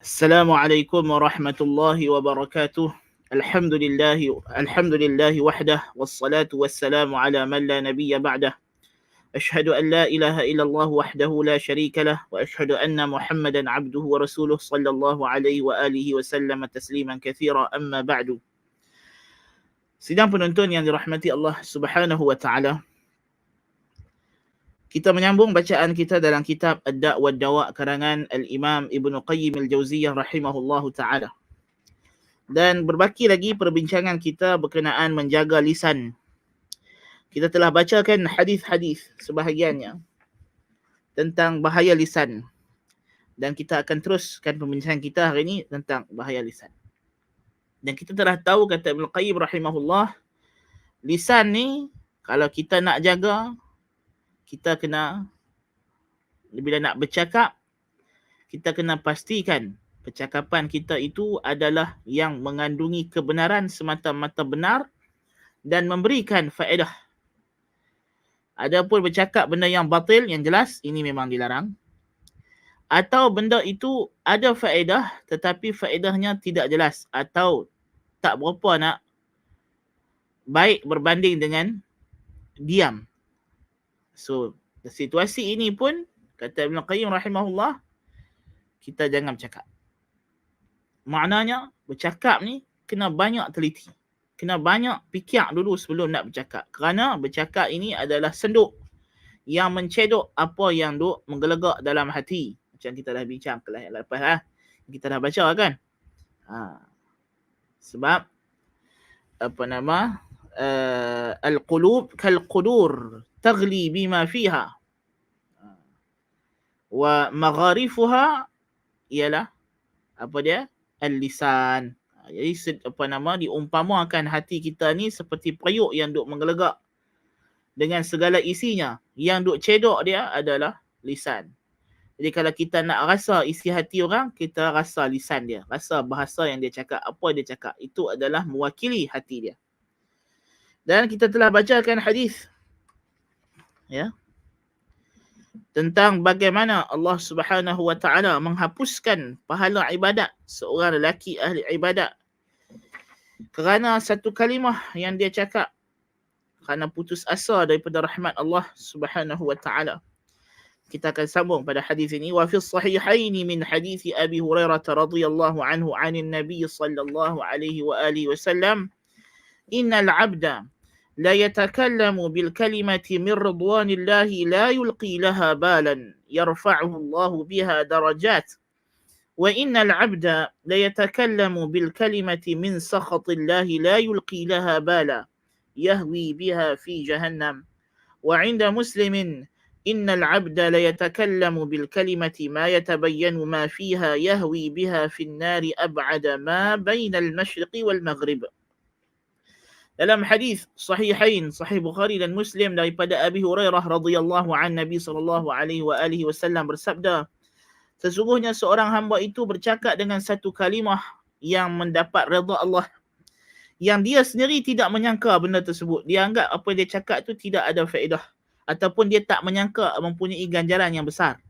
Assalamualaikum warahmatullahi wabarakatuh. Alhamdulillah wahdah wassalatu wassalamu ala man la nabiyya ba'dah. Ashhadu an la ilaha illallah wahdahu la syarika lah wa ashhadu anna Muhammadan abduhu wa rasuluh sallallahu alaihi wa alihi wa sallam tasliman katsira amma ba'du. Sidang penonton yang dirahmati Allah Subhanahu wa taala. Kita menyambung bacaan kita dalam kitab Ad-Da' wa Dawa' karangan Al-Imam Ibn Qayyim Al-Jauziyah rahimahullahu ta'ala. Dan berbaki lagi perbincangan kita berkenaan menjaga lisan. Kita telah bacakan hadis-hadis sebahagiannya tentang bahaya lisan. Dan kita akan teruskan perbincangan kita hari ini tentang bahaya lisan. Dan kita telah tahu kata Ibn Qayyim rahimahullah, lisan ni kalau kita nak jaga, kita kena, bila nak bercakap, kita kena pastikan percakapan kita itu adalah yang mengandungi kebenaran semata-mata benar dan memberikan faedah. Adapun bercakap benda yang batil, yang jelas, ini memang dilarang. Atau benda itu ada faedah tetapi faedahnya tidak jelas atau tak berapa nak baik berbanding dengan diam. So, situasi ini pun, kata Ibn Qayyim rahimahullah, kita jangan bercakap. Maknanya, bercakap ni kena banyak teliti. Kena banyak fikir dulu sebelum nak bercakap. Kerana bercakap ini adalah senduk yang mencedok apa yang duk menggelegak dalam hati. Macam kita dah bincang kelas yang lepas lah. Kita dah baca kan. Sebab, al-qulub kal-qudur taghli bima fiha wa magharifuha ialah apa dia? Al-lisan. Jadi diumpamakan hati kita ni seperti periuk yang duk menggelegak dengan segala isinya. Yang duk cedok dia adalah lisan. Jadi kalau kita nak rasa isi hati orang, kita rasa lisan dia, rasa bahasa yang dia cakap, apa dia cakap, itu adalah mewakili hati dia. Dan kita telah bacakan hadis tentang bagaimana Allah Subhanahu wa taala menghapuskan pahala ibadat seorang lelaki ahli ibadat kerana satu kalimah yang dia cakap, kerana putus asa daripada rahmat Allah Subhanahu wa taala. Kita akan sambung pada hadis ini. Wa fi sahihain min hadis Abi Hurairah radhiyallahu anhu 'anil Nabi sallallahu alaihi wa alihi wasallam, innal 'abda لا يتكلم بالكلمة من رضوان الله لا يلقي لها بالا يرفعه الله بها درجات وإن العبد لا يتكلم بالكلمة من سخط الله لا يلقي لها بالا يهوي بها في جهنم وعند مسلم إن العبد لا يتكلم بالكلمة ما يتبين ما فيها يهوي بها في النار أبعد ما بين المشرق والمغرب. Dalam hadis sahihain, sahih Bukhari dan Muslim daripada Abi Hurairah radhiyallahu an Nabi sallallahu alaihi wasallam bersabda, sesungguhnya seorang hamba itu bercakap dengan satu kalimah yang mendapat redha Allah, yang dia sendiri tidak menyangka benda tersebut. Dia anggap apa yang dia cakap tu tidak ada faedah ataupun dia tak menyangka mempunyai ganjaran yang besar.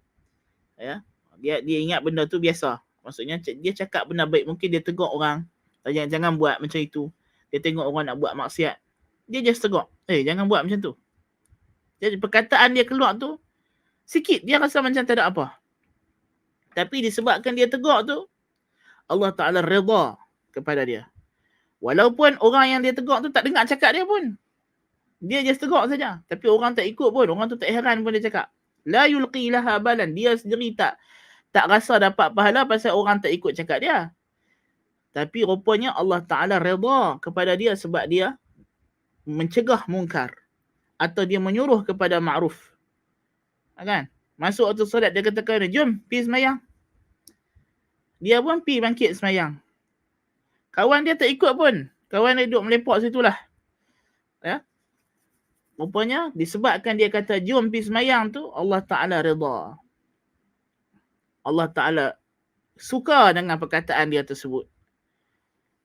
Ya, dia ingat benda tu biasa. Maksudnya dia cakap benda baik, mungkin dia tegur orang, jangan buat macam itu. Dia tengok orang nak buat maksiat, dia just tegur, jangan buat macam tu. Jadi perkataan dia keluar tu sikit, dia rasa macam tak ada apa. Tapi disebabkan dia tegur tu, Allah Ta'ala redha kepada dia. Walaupun orang yang dia tegur tu tak dengar cakap dia pun, dia just tegur saja. Tapi orang tak ikut pun, orang tu tak heran pun dia cakap. La yulqi laha balan, dia sendiri tak rasa dapat pahala pasal orang tak ikut cakap dia. Tapi rupanya Allah Ta'ala redha kepada dia sebab dia mencegah mungkar atau dia menyuruh kepada ma'ruf. Kan? Masuk waktu solat dia katakan, jom pergi semayang. Dia pun pergi bangkit semayang. Kawan dia tak ikut pun. Kawan dia duduk melepak situ lah. Ya? Rupanya disebabkan dia kata jom pergi semayang tu, Allah Ta'ala redha. Allah Ta'ala suka dengan perkataan dia tersebut.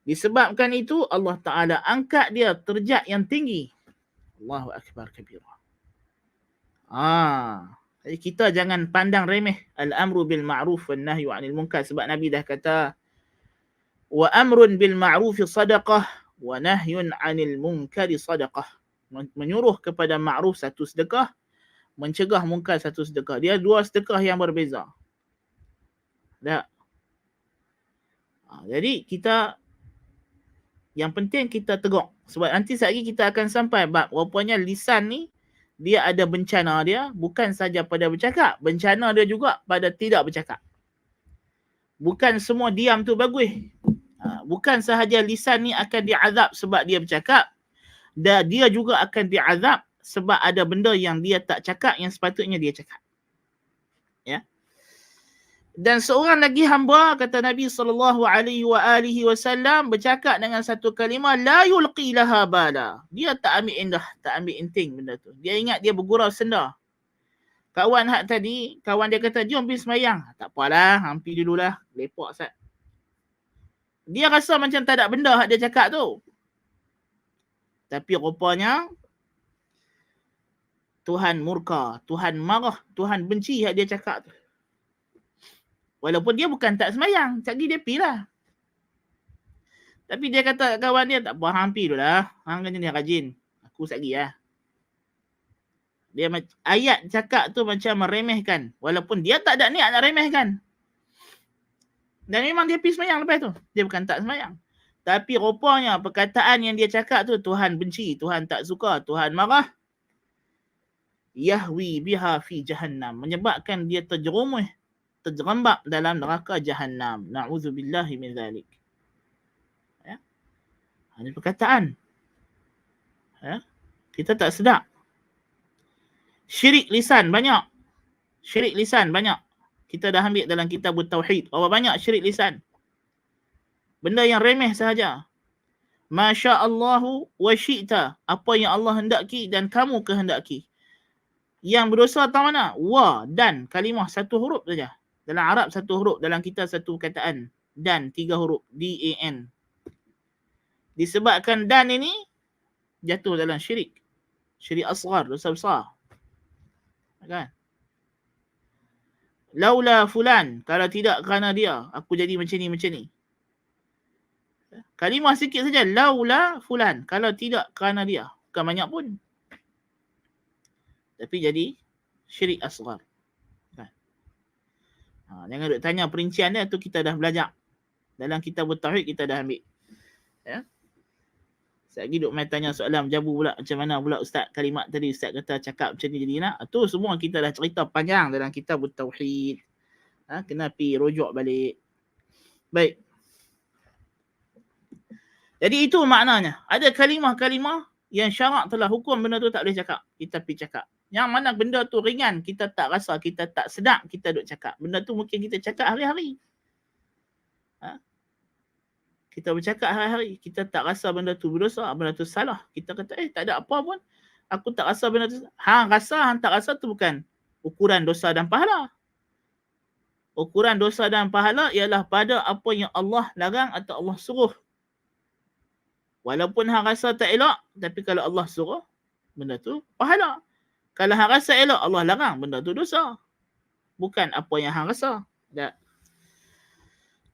Disebabkan itu Allah Ta'ala angkat dia derajat yang tinggi. Allahu Akbar kabira. Jadi kita jangan pandang remeh al-amru bil ma'ruf wan nahyu 'anil munkar, sebab Nabi dah kata wa amrun bil ma'ruf sadaqah wa nahyun 'anil munkari sadaqah. Menyuruh kepada ma'ruf satu sedekah, mencegah munkar satu sedekah. Dia dua sedekah yang berbeza. Tak. Jadi kita yang penting kita tegak, sebab nanti sekejap lagi kita akan sampai bab rupanya lisan ni dia ada bencana dia, bukan saja pada bercakap, bencana dia juga pada tidak bercakap. Bukan semua diam tu bagus. Bukan sahaja lisan ni akan diazab sebab dia bercakap, dan dia juga akan diazab sebab ada benda yang dia tak cakap yang sepatutnya dia cakap. Ya. Dan seorang lagi hamba, kata Nabi SAW, bercakap dengan satu kalimah la yulqi laha bala. Dia tak ambil indah, tak ambil inting benda tu. Dia ingat dia bergurau senda. Kawan hak tadi, kawan dia kata jom pergi semayang. Tak apalah, hampi dululah, lepak sat. Dia rasa macam tak ada benda hak dia cakap tu. Tapi rupanya Tuhan murka, Tuhan marah, Tuhan benci hak dia cakap tu. Walaupun dia bukan tak semayang, sekejap dia pergi lah. Tapi dia kata kawan dia, tak apa, hang pergi dulu lah. Hang kan dia rajin. Aku sekejap lagi lah. Dia ayat cakap tu macam meremehkan. Walaupun dia tak ada niat nak remehkan. Dan memang dia pergi semayang lepas tu. Dia bukan tak semayang. Tapi rupanya perkataan yang dia cakap tu, Tuhan benci, Tuhan tak suka, Tuhan marah. Yahwi biha fi jahannam. Menyebabkan dia terjerumus, terjerembab dalam neraka jahannam. Na'udzubillahi min zalik. Ya. Ini perkataan. Ya. Kita tak sedar. Syirik lisan banyak. Syirik lisan banyak. Kita dah ambil dalam kitab Tauhid. Berapa banyak syirik lisan. Benda yang remeh sahaja. Masya Allahu wa syi'ta. Apa yang Allah hendaki dan kamu kehendaki. Yang berdosa tahu mana? Wa dan. Kalimah satu huruf saja. Dalam Arab satu huruf, dalam kita satu perkataan. Dan tiga huruf, D-A-N. Disebabkan dan ini jatuh dalam syirik. Syirik asghar, dosa besar. Kan? Laula fulan, kalau tidak kerana dia, aku jadi macam ni, macam ni. Kalimah sikit saja, laula fulan, kalau tidak kerana dia. Bukan banyak pun. Tapi jadi syirik asghar. Jangan duk tanya perincian dia, tu kita dah belajar. Dalam kitab Tauhid kita dah ambil. Ya. Sekejap lagi duk main tanya soalan jabu pula. Macam mana pula Ustaz kalimat tadi, Ustaz kata cakap macam ni jadi nak. Tu semua kita dah cerita panjang dalam kitab Tauhid. Kena pergi rujuk balik. Baik. Jadi itu maknanya. Ada kalimah-kalimah yang syarak telah hukum benda tu tak boleh cakap. Kita pergi cakap. Yang mana benda tu ringan, kita tak rasa, kita tak sedap, kita duk cakap. Benda tu mungkin kita cakap hari-hari. Kita bercakap hari-hari, kita tak rasa benda tu berdosa, benda tu salah. Kita kata, tak ada apa pun. Aku tak rasa benda tu. Hang rasa, hang tak rasa tu bukan ukuran dosa dan pahala. Ukuran dosa dan pahala ialah pada apa yang Allah larang atau Allah suruh. Walaupun hang rasa tak elok, tapi kalau Allah suruh, benda tu pahala. Kalau hang rasa elok, Allah larang, benda tu dosa. Bukan apa yang hang rasa. Tak.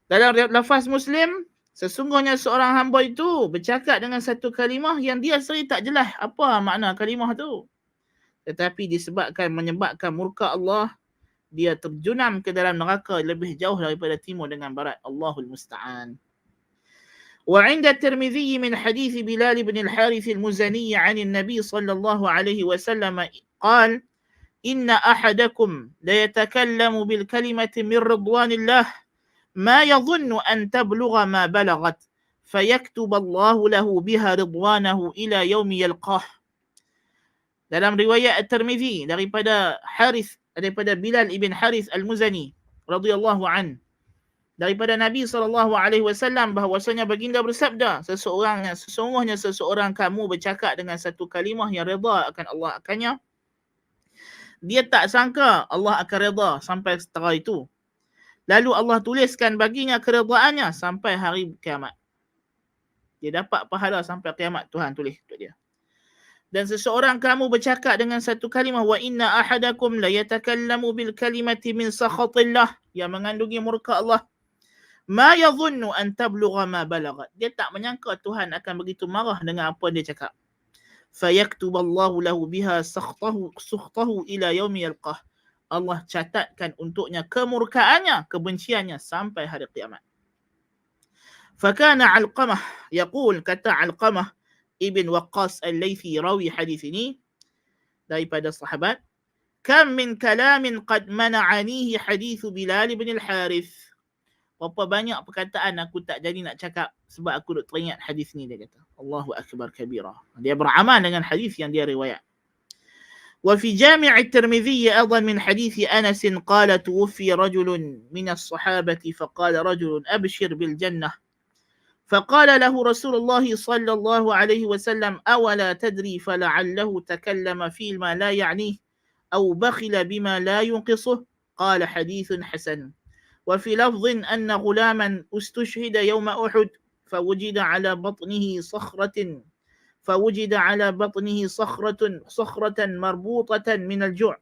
Dalam lafaz Muslim, sesungguhnya seorang hamba itu bercakap dengan satu kalimah yang dia sendiri tak jelas apa makna kalimah tu. Tetapi disebabkan menyebabkan murka Allah, dia terjunam ke dalam neraka lebih jauh daripada timur dengan barat. Allahul Musta'an. وعند الترمذي من حديث بلال بن الحارث المزني عن النبي صلى الله عليه وسلم قال إن أحدكم ليتكلم بالكلمة من رضوان الله ما يظن أن تبلغ ما بلغت فيكتب الله له بها رضوانه إلى يوم يلقاه. Dalam riwayat At-Tirmizi daripada Bilal ibn Harith Al-Muzani radhiyallahu an, daripada Nabi SAW bahawasanya baginda bersabda, sesungguhnya seseorang kamu bercakap dengan satu kalimah yang redha akan Allah akannya, dia tak sangka Allah akan redha sampai setara itu. Lalu Allah tuliskan baginya keredaannya sampai hari kiamat. Dia dapat pahala sampai kiamat, Tuhan tulis untuk dia. Dan seseorang kamu bercakap dengan satu kalimah, wa inna ahadakum la yatakallamu bil kalimati min sakhatillah, yang mengandungi murka Allah, ma yadhunnu an tablugha ma balagat. Dia tak menyangka Tuhan akan begitu marah dengan apa dia cakap. Fayaktuballahu lahu biha sukhtahu ila yaumi yalqah. Allah catatkan untuknya kemurkaannya, kebenciannya sampai hari kiamat. Fakana Alqamah yaqul, kata Alqamah Ibn Waqqas Al-Laythi, rawi hadis ini daripada sahabat, kam min kalamin qad mana'anihi hadithu Bilal bin Al-Harith. Berapa banyak perkataan aku tak jadi nak cakap sebab aku duk teringat hadis ni, dia kata. Allahu akbar kabira. Dia beramal dengan hadis yang dia riwayat. وفي جامع الترمذي أيضا من حديث أنس قال توفي رجل من الصحابة فقال رجل أبشر بالجنة فقال له رسول الله صلى الله عليه وسلم أولا تدري فلعله تكلم فيما لا يعنيه أو بخل بما لا ينقصه قال حديث حسن. وفي لفظ أن غلاما استشهد يوم أحد فوجد على بطنه صخرة مربوطة من الجوع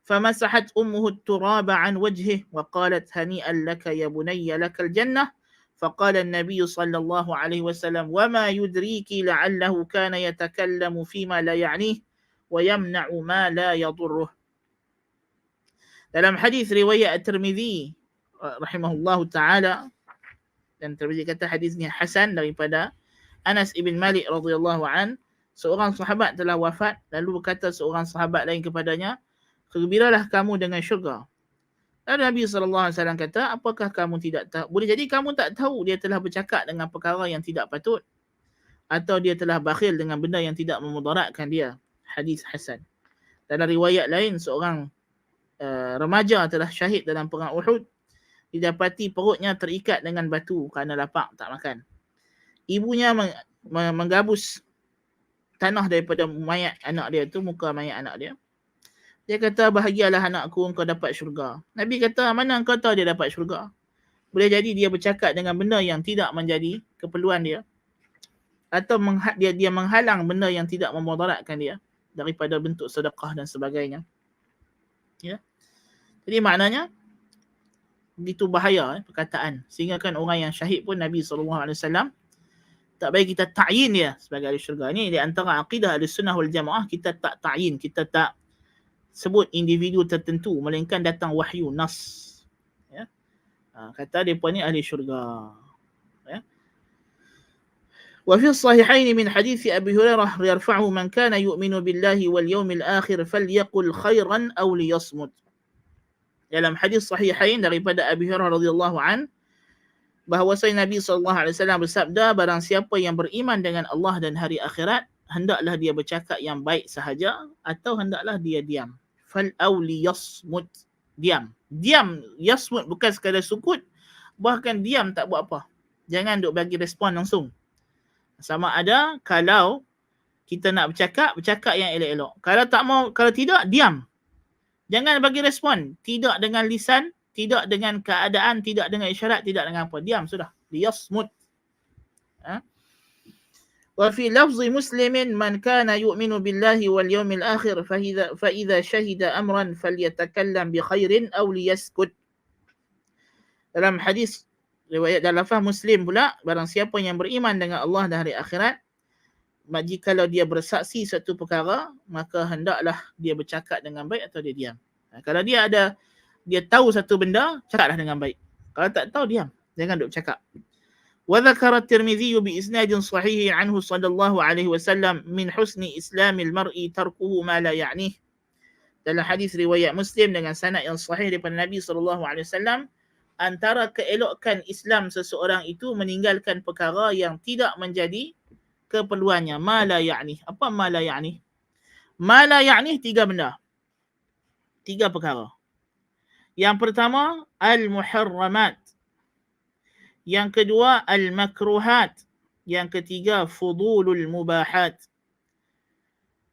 فمسحت أمه التراب عن وجهه وقالت هنيئا لك يا بني لك الجنة. فقال النبي صلى الله عليه وسلم وما يدريك لعله كان يتكلم فيما لا يعنيه ويمنع ما لا يضره. Dalam hadis riwayat At-Tirmidzi rahimahullahu taala, dan Tirmidzi kata hadis ni hasan, daripada Anas ibn Malik radhiyallahu an, seorang sahabat telah wafat, lalu berkata seorang sahabat lain kepadanya, gembiralah kamu dengan syurga. Lalu Nabi SAW kata, apakah kamu tidak tahu? Boleh jadi kamu tak tahu dia telah bercakap dengan perkara yang tidak patut, atau dia telah bakhil dengan benda yang tidak memudaratkan dia. Hadis hasan. Dalam riwayat lain, seorang remaja telah syahid dalam perang Uhud, didapati perutnya terikat dengan batu kerana lapar tak makan. Ibunya menggabus tanah daripada mayat anak dia tu, muka mayat anak dia. Dia kata, bahagialah anakku, engkau dapat syurga. Nabi kata, mana engkau tahu dia dapat syurga? Boleh jadi dia bercakap dengan benda yang tidak menjadi keperluan dia, atau dia menghalang benda yang tidak memudaratkan dia daripada bentuk sedekah dan sebagainya. Ya. Jadi maknanya begitu bahaya perkataan, sehingga kan orang yang syahid pun Nabi SAW tak bagi kita ta'yin dia sebagai ahli syurga. Ini di antara akidah Ahlussunnah wal Jamaah, kita tak ta'yin, kita tak sebut individu tertentu, melainkan datang wahyu, nas. Ya. Kata mereka ni ahli syurga. Ya. وفي الصحيحين من حديث أبي هريرة يرفعه من كان يؤمن بالله واليوم الآخر فليقل خيرا أو ليصمت. Dalam hadis sahihain daripada Abi Hurairah radhiyallahu an, bahawasanya Nabi SAW bersabda, barang siapa yang beriman dengan Allah dan hari akhirat, hendaklah dia bercakap yang baik sahaja, atau hendaklah dia diam. Fal auli yasmut, diam. Diam, yasmut bukan sekadar sukut, bahkan diam tak buat apa. Jangan duk bagi respon langsung. Sama ada kalau kita nak bercakap yang elok-elok. Kalau tak mau, kalau tidak, diam. Jangan bagi respon. Tidak dengan lisan, tidak dengan keadaan, tidak dengan isyarat, tidak dengan apa. Diam sudah. Liyasmut. Wa fi lafzi Muslimin, man kana yu'minu billahi wal yawmil akhir fa idza shahida amran falyatakallam bi khairin aw liyaskut. Dalam hadis riwayat dalam lafaz Muslim pula, barang siapa yang beriman dengan Allah dan hari akhirat, jikalau dia bersaksi satu perkara, maka hendaklah dia bercakap dengan baik atau dia diam. Kalau dia tahu satu benda, cakaplah dengan baik. Kalau tak tahu, diam. Jangan duk cakap. Wa dzakara at-Tirmidzi bi isnadin sahih anhu sallallahu alaihi wasallam min husni islamil mar'i tarkuhu ma la ya'nih. Dalam hadis riwayat Muslim dengan sanad yang sahih daripada Nabi sallallahu alaihi wasallam, antara keelokan Islam seseorang itu meninggalkan perkara yang tidak menjadi keperluannya. Ma la ya'nih. Apa ma la ya'nih? Ma la ya'nih, tiga benda. Tiga perkara. Yang pertama, al-muharramat. Yang kedua, al-makruhat. Yang ketiga, fudulul mubahat.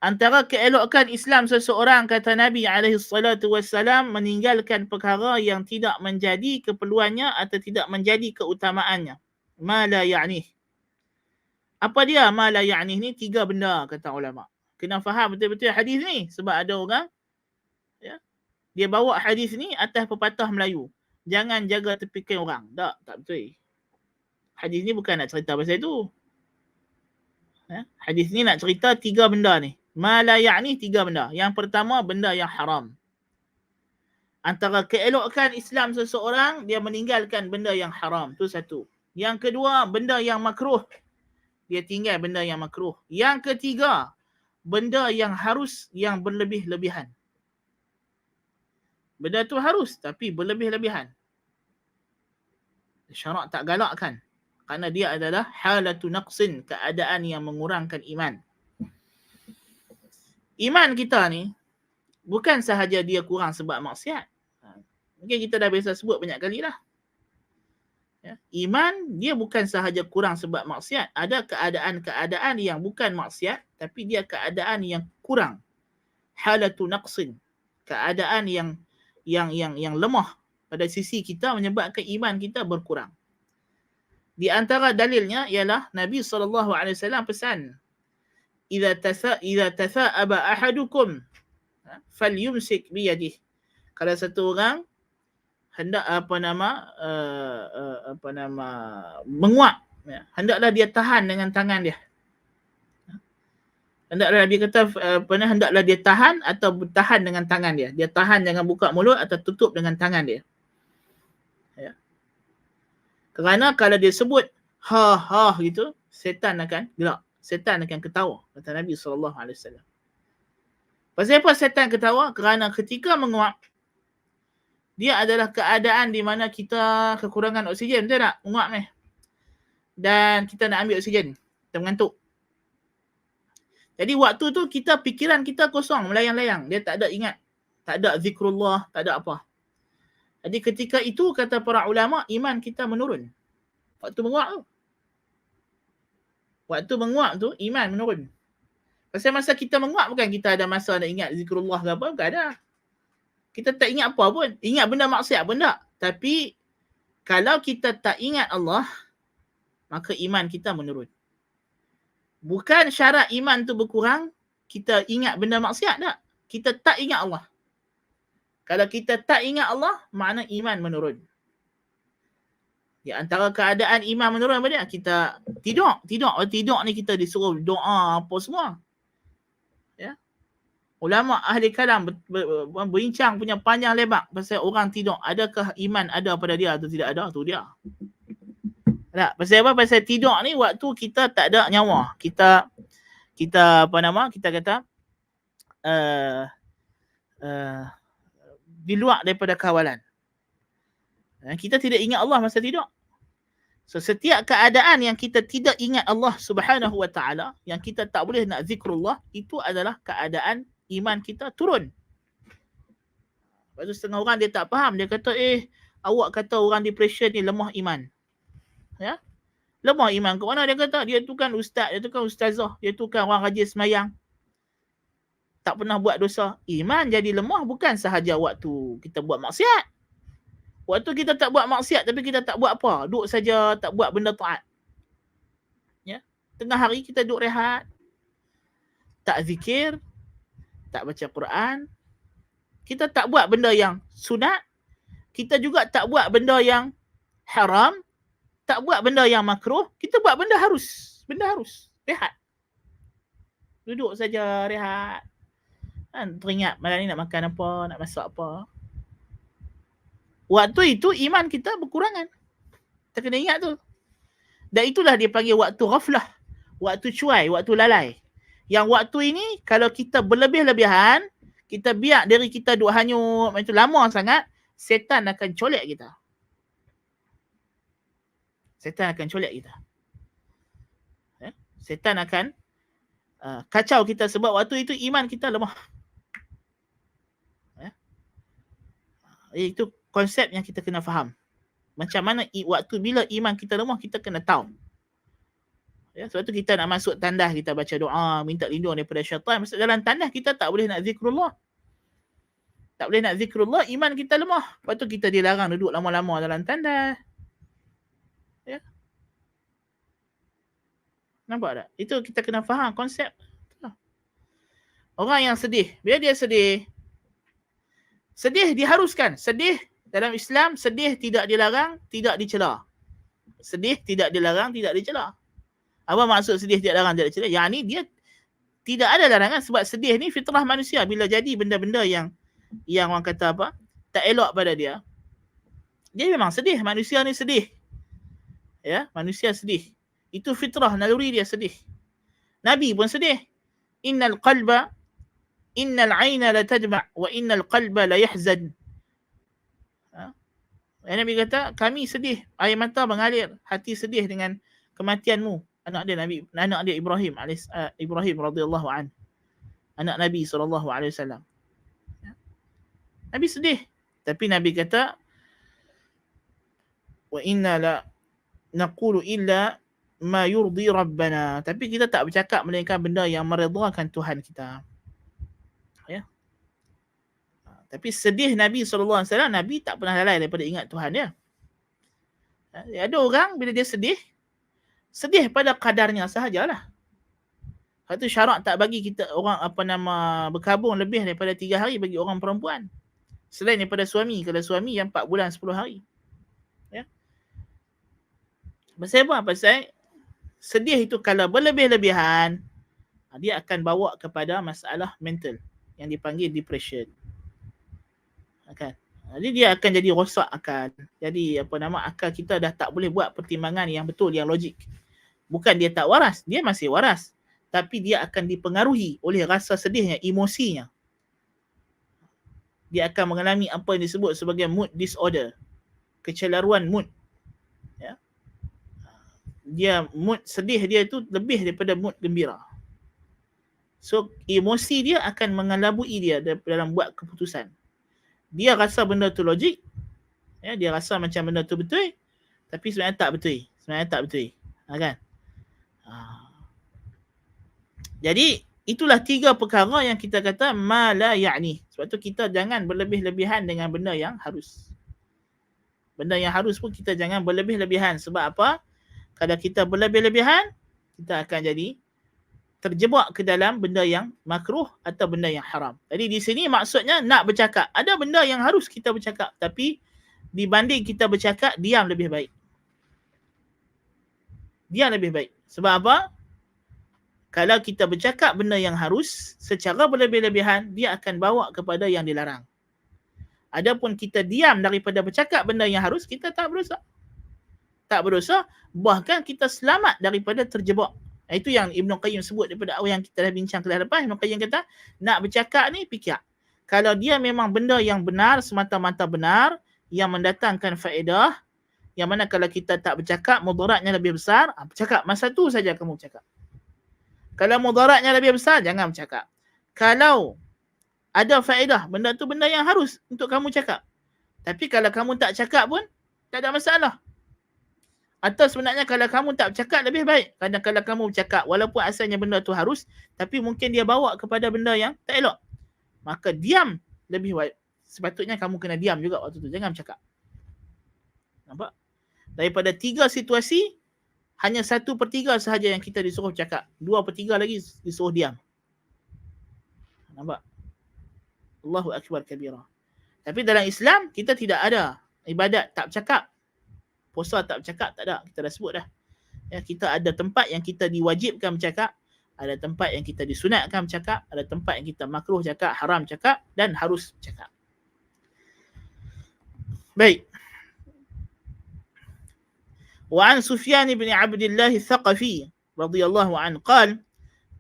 Antara keelokan Islam seseorang, kata Nabi SAW, meninggalkan perkara yang tidak menjadi keperluannya atau tidak menjadi keutamaannya. Ma la ya'nih. Apa dia ma la ya'ni ni? 3 benda kata ulama. Kena faham betul-betul hadis ni sebab ada orang ya, dia bawa hadis ni atas pepatah Melayu. Jangan jaga terfikir orang. Tak betul. Hadis ni bukan nak cerita pasal itu. Ya, hadis ni nak cerita 3 benda ni. Ma la ya'ni 3 benda. Yang pertama benda yang haram. Antara keelokan Islam seseorang, dia meninggalkan benda yang haram. Itu satu. Yang kedua, benda yang makruh. Dia tinggal benda yang makruh. Yang ketiga, benda yang harus yang berlebih-lebihan. Benda tu harus tapi berlebih-lebihan. Syarak tak galakkan. Kerana dia adalah halatu naqsin, keadaan yang mengurangkan iman. Iman kita ni bukan sahaja dia kurang sebab maksiat. Mungkin kita dah biasa sebut banyak kali lah. Ya, iman dia bukan sahaja kurang sebab maksiat. Ada keadaan-keadaan yang bukan maksiat tapi dia keadaan yang kurang. Halatu naqsin, keadaan yang lemah pada sisi kita menyebabkan iman kita berkurang. Di antara dalilnya ialah Nabi SAW pesan, idza tatha'aba ahadukum falyumsik biyadihi. Kalau satu orang hendak menguap, ya, hendaklah dia tahan dengan tangan dia. Hendaklah dia kata hendaklah dia tahan atau bertahan dengan tangan dia. Dia tahan, jangan buka mulut atau tutup dengan tangan dia. Ya. Kerana kalau dia sebut ha gitu, setan akan gerak. Setan akan ketawa, kata Nabi SAW. Pasal apa setan ketawa? Kerana ketika menguap, dia adalah keadaan di mana kita kekurangan oksigen, betul tak? Menguap ni. Dan kita nak ambil oksigen. Kita mengantuk. Jadi waktu tu fikiran kita kosong, melayang-layang. Dia tak ada ingat. Tak ada zikrullah, tak ada apa. Jadi ketika itu kata para ulama, iman kita menurun. Waktu menguap tu. Waktu menguap tu, iman menurun. Pasal masa kita menguap bukan kita ada masa nak ingat zikrullah ke apa, bukan ada. Kita tak ingat apa pun. Ingat benda maksiat pun tak. Tapi kalau kita tak ingat Allah, maka iman kita menurun. Bukan syarat iman tu berkurang, kita ingat benda maksiat tak. Kita tak ingat Allah. Kalau kita tak ingat Allah, makna iman menurun. Di antara keadaan iman menurun apa dia? Kita tidur. Tidur ni kita disuruh doa apa semua. Ya. Ulama ahli kalam berbincang punya panjang lebar pasal orang tidur. Adakah iman ada pada dia atau tidak ada? Tu dia. Tak, pasal apa? Pasal tidur ni waktu kita tak ada nyawa. Kita kata di luar daripada kawalan. Kita tidak ingat Allah masa tidur. So setiap keadaan yang kita tidak ingat Allah Subhanahu wa taala, yang kita tak boleh nak zikrullah, itu adalah keadaan iman kita turun. Lepas tu setengah orang dia tak faham. Dia kata, awak kata orang depression ni lemah iman. Ya? Lemah iman ke mana? Dia kata, dia tu kan ustaz, dia tu kan ustazah, dia tu kan orang rajin semayang. Tak pernah buat dosa. Iman jadi lemah bukan sahaja waktu kita buat maksiat. Waktu kita tak buat maksiat tapi kita tak buat apa. Duduk saja, tak buat benda taat. Ya? Tengah hari kita duduk rehat. Tak zikir. Tak baca Quran. Kita tak buat benda yang sunat. Kita juga tak buat benda yang haram. Tak buat benda yang makruh. Kita buat benda harus. Benda harus. Rehat. Duduk saja rehat. Teringat malam ni nak makan apa, nak masak apa. Waktu itu iman kita berkurangan. Kita kena ingat tu. Dan itulah dia panggil waktu ghaflah. Waktu cuai, waktu lalai. Yang waktu ini kalau kita berlebih-lebihan, kita biar diri kita duk hanyut macam tu lama sangat, setan akan colek kita. Setan akan colek kita. Setan akan kacau kita sebab waktu itu iman kita lemah. Itu konsep yang kita kena faham. Macam mana waktu bila iman kita lemah, kita kena tahu. Ya, sebab tu kita nak masuk tandas, kita baca doa, minta lindung daripada syaitan. Masuk dalam tandas, kita tak boleh nak zikrullah. Tak boleh nak zikrullah, iman kita lemah. Lepas tu kita dilarang duduk lama-lama dalam tandas. Ya. Nampak tak? Itu kita kena faham konsep. Orang yang sedih, bila dia sedih diharuskan. Sedih dalam Islam, sedih tidak dilarang, tidak dicela. Sedih tidak dilarang, tidak dicela. Apa maksud sedih tidak dilarang, tidak dicela? Yang ni dia tidak ada larangan, sebab sedih ni fitrah manusia. Bila jadi benda-benda yang orang kata apa, tak elok pada dia, dia memang sedih. Manusia ni sedih. Ya, manusia sedih. Itu fitrah, naluri dia sedih. Nabi pun sedih. Innal aina la tadma' wa innal qalba la yahzan. Nabi kata, kami sedih, air mata mengalir, hati sedih dengan kematianmu. Anak dia Ibrahim radhiyallahu an. Anak Nabi SAW. Nabi sedih. Tapi Nabi kata, wa inna la naqulu illa ma yurdi rabbana. Tapi kita tak bercakap melainkan benda yang meredakan Tuhan kita. Ya. Tapi sedih Nabi SAW, Nabi tak pernah lalai daripada ingat Tuhan dia. Ada orang bila dia sedih pada kadarnya sahajalah. Itu syarak tak bagi kita orang berkabung lebih daripada 3 hari bagi orang perempuan. Selain daripada suami, kalau suami yang 4 bulan 10 hari. Ya. Pasal apa? Pasal sedih itu kalau berlebih-lebihan, dia akan bawa kepada masalah mental yang dipanggil depression. Kan? Jadi dia akan jadi rosak akal. Jadi akal kita dah tak boleh buat pertimbangan yang betul, yang logik. Bukan dia tak waras, dia masih waras. Tapi dia akan dipengaruhi oleh rasa sedihnya, emosinya. Dia akan mengalami apa yang disebut sebagai mood disorder. Kecelaruan mood. Ya. Dia mood sedih dia itu lebih daripada mood gembira. So emosi dia akan mengelabui dia dalam buat keputusan. Dia rasa benda tu logik, ya, dia rasa macam benda tu betul, tapi sebenarnya tak betul. Kan? Jadi itulah 3 perkara yang kita kata ma la ya'ni. Sebab tu kita jangan berlebih-lebihan dengan benda yang harus. Benda yang harus pun kita jangan berlebih-lebihan. Sebab apa? Kalau kita berlebih-lebihan, kita akan jadi terjebak ke dalam benda yang makruh atau benda yang haram. Jadi di sini maksudnya nak bercakap. Ada benda yang harus kita bercakap, tapi dibanding kita bercakap, diam lebih baik. Diam lebih baik. Sebab apa? Kalau kita bercakap benda yang harus secara berlebih-lebihan, dia akan bawa kepada yang dilarang. Adapun kita diam daripada bercakap benda yang harus, kita tak berdosa. Tak berdosa, bahkan kita selamat daripada terjebak. Itu yang Ibn Qayyim sebut daripada awal yang kita dah bincang kelas lepas. Ibn Qayyim kata, nak bercakap ni fikir. Kalau dia memang benda yang benar, semata-mata benar, yang mendatangkan faedah, yang mana kalau kita tak bercakap, mudaratnya lebih besar, bercakap masa tu saja kamu bercakap. Kalau mudaratnya lebih besar, jangan bercakap. Kalau ada faedah, benda tu benda yang harus untuk kamu cakap. Tapi kalau kamu tak cakap pun, tak ada masalah. Atau sebenarnya kalau kamu tak bercakap lebih baik. Kadang kalau kamu bercakap, walaupun asalnya benda tu harus, tapi mungkin dia bawa kepada benda yang tak elok. Maka diam lebih baik. Sepatutnya kamu kena diam juga waktu tu. Jangan bercakap. Nampak? Daripada 3 situasi, hanya 1/3 sahaja yang kita disuruh bercakap. 2/3 lagi disuruh diam. Nampak? Allahu Akbar kabira. Tapi dalam Islam, kita tidak ada ibadat tak bercakap. Puasa tak bercakap, tak ada. Kita dah sebut dah. Ya, kita ada tempat yang kita diwajibkan bercakap. Ada tempat yang kita disunatkan bercakap. Ada tempat yang kita makruh cakap, haram cakap dan harus cakap. Baik. وعن سفيان بن عبد الله الثقفي رضي الله عنه قال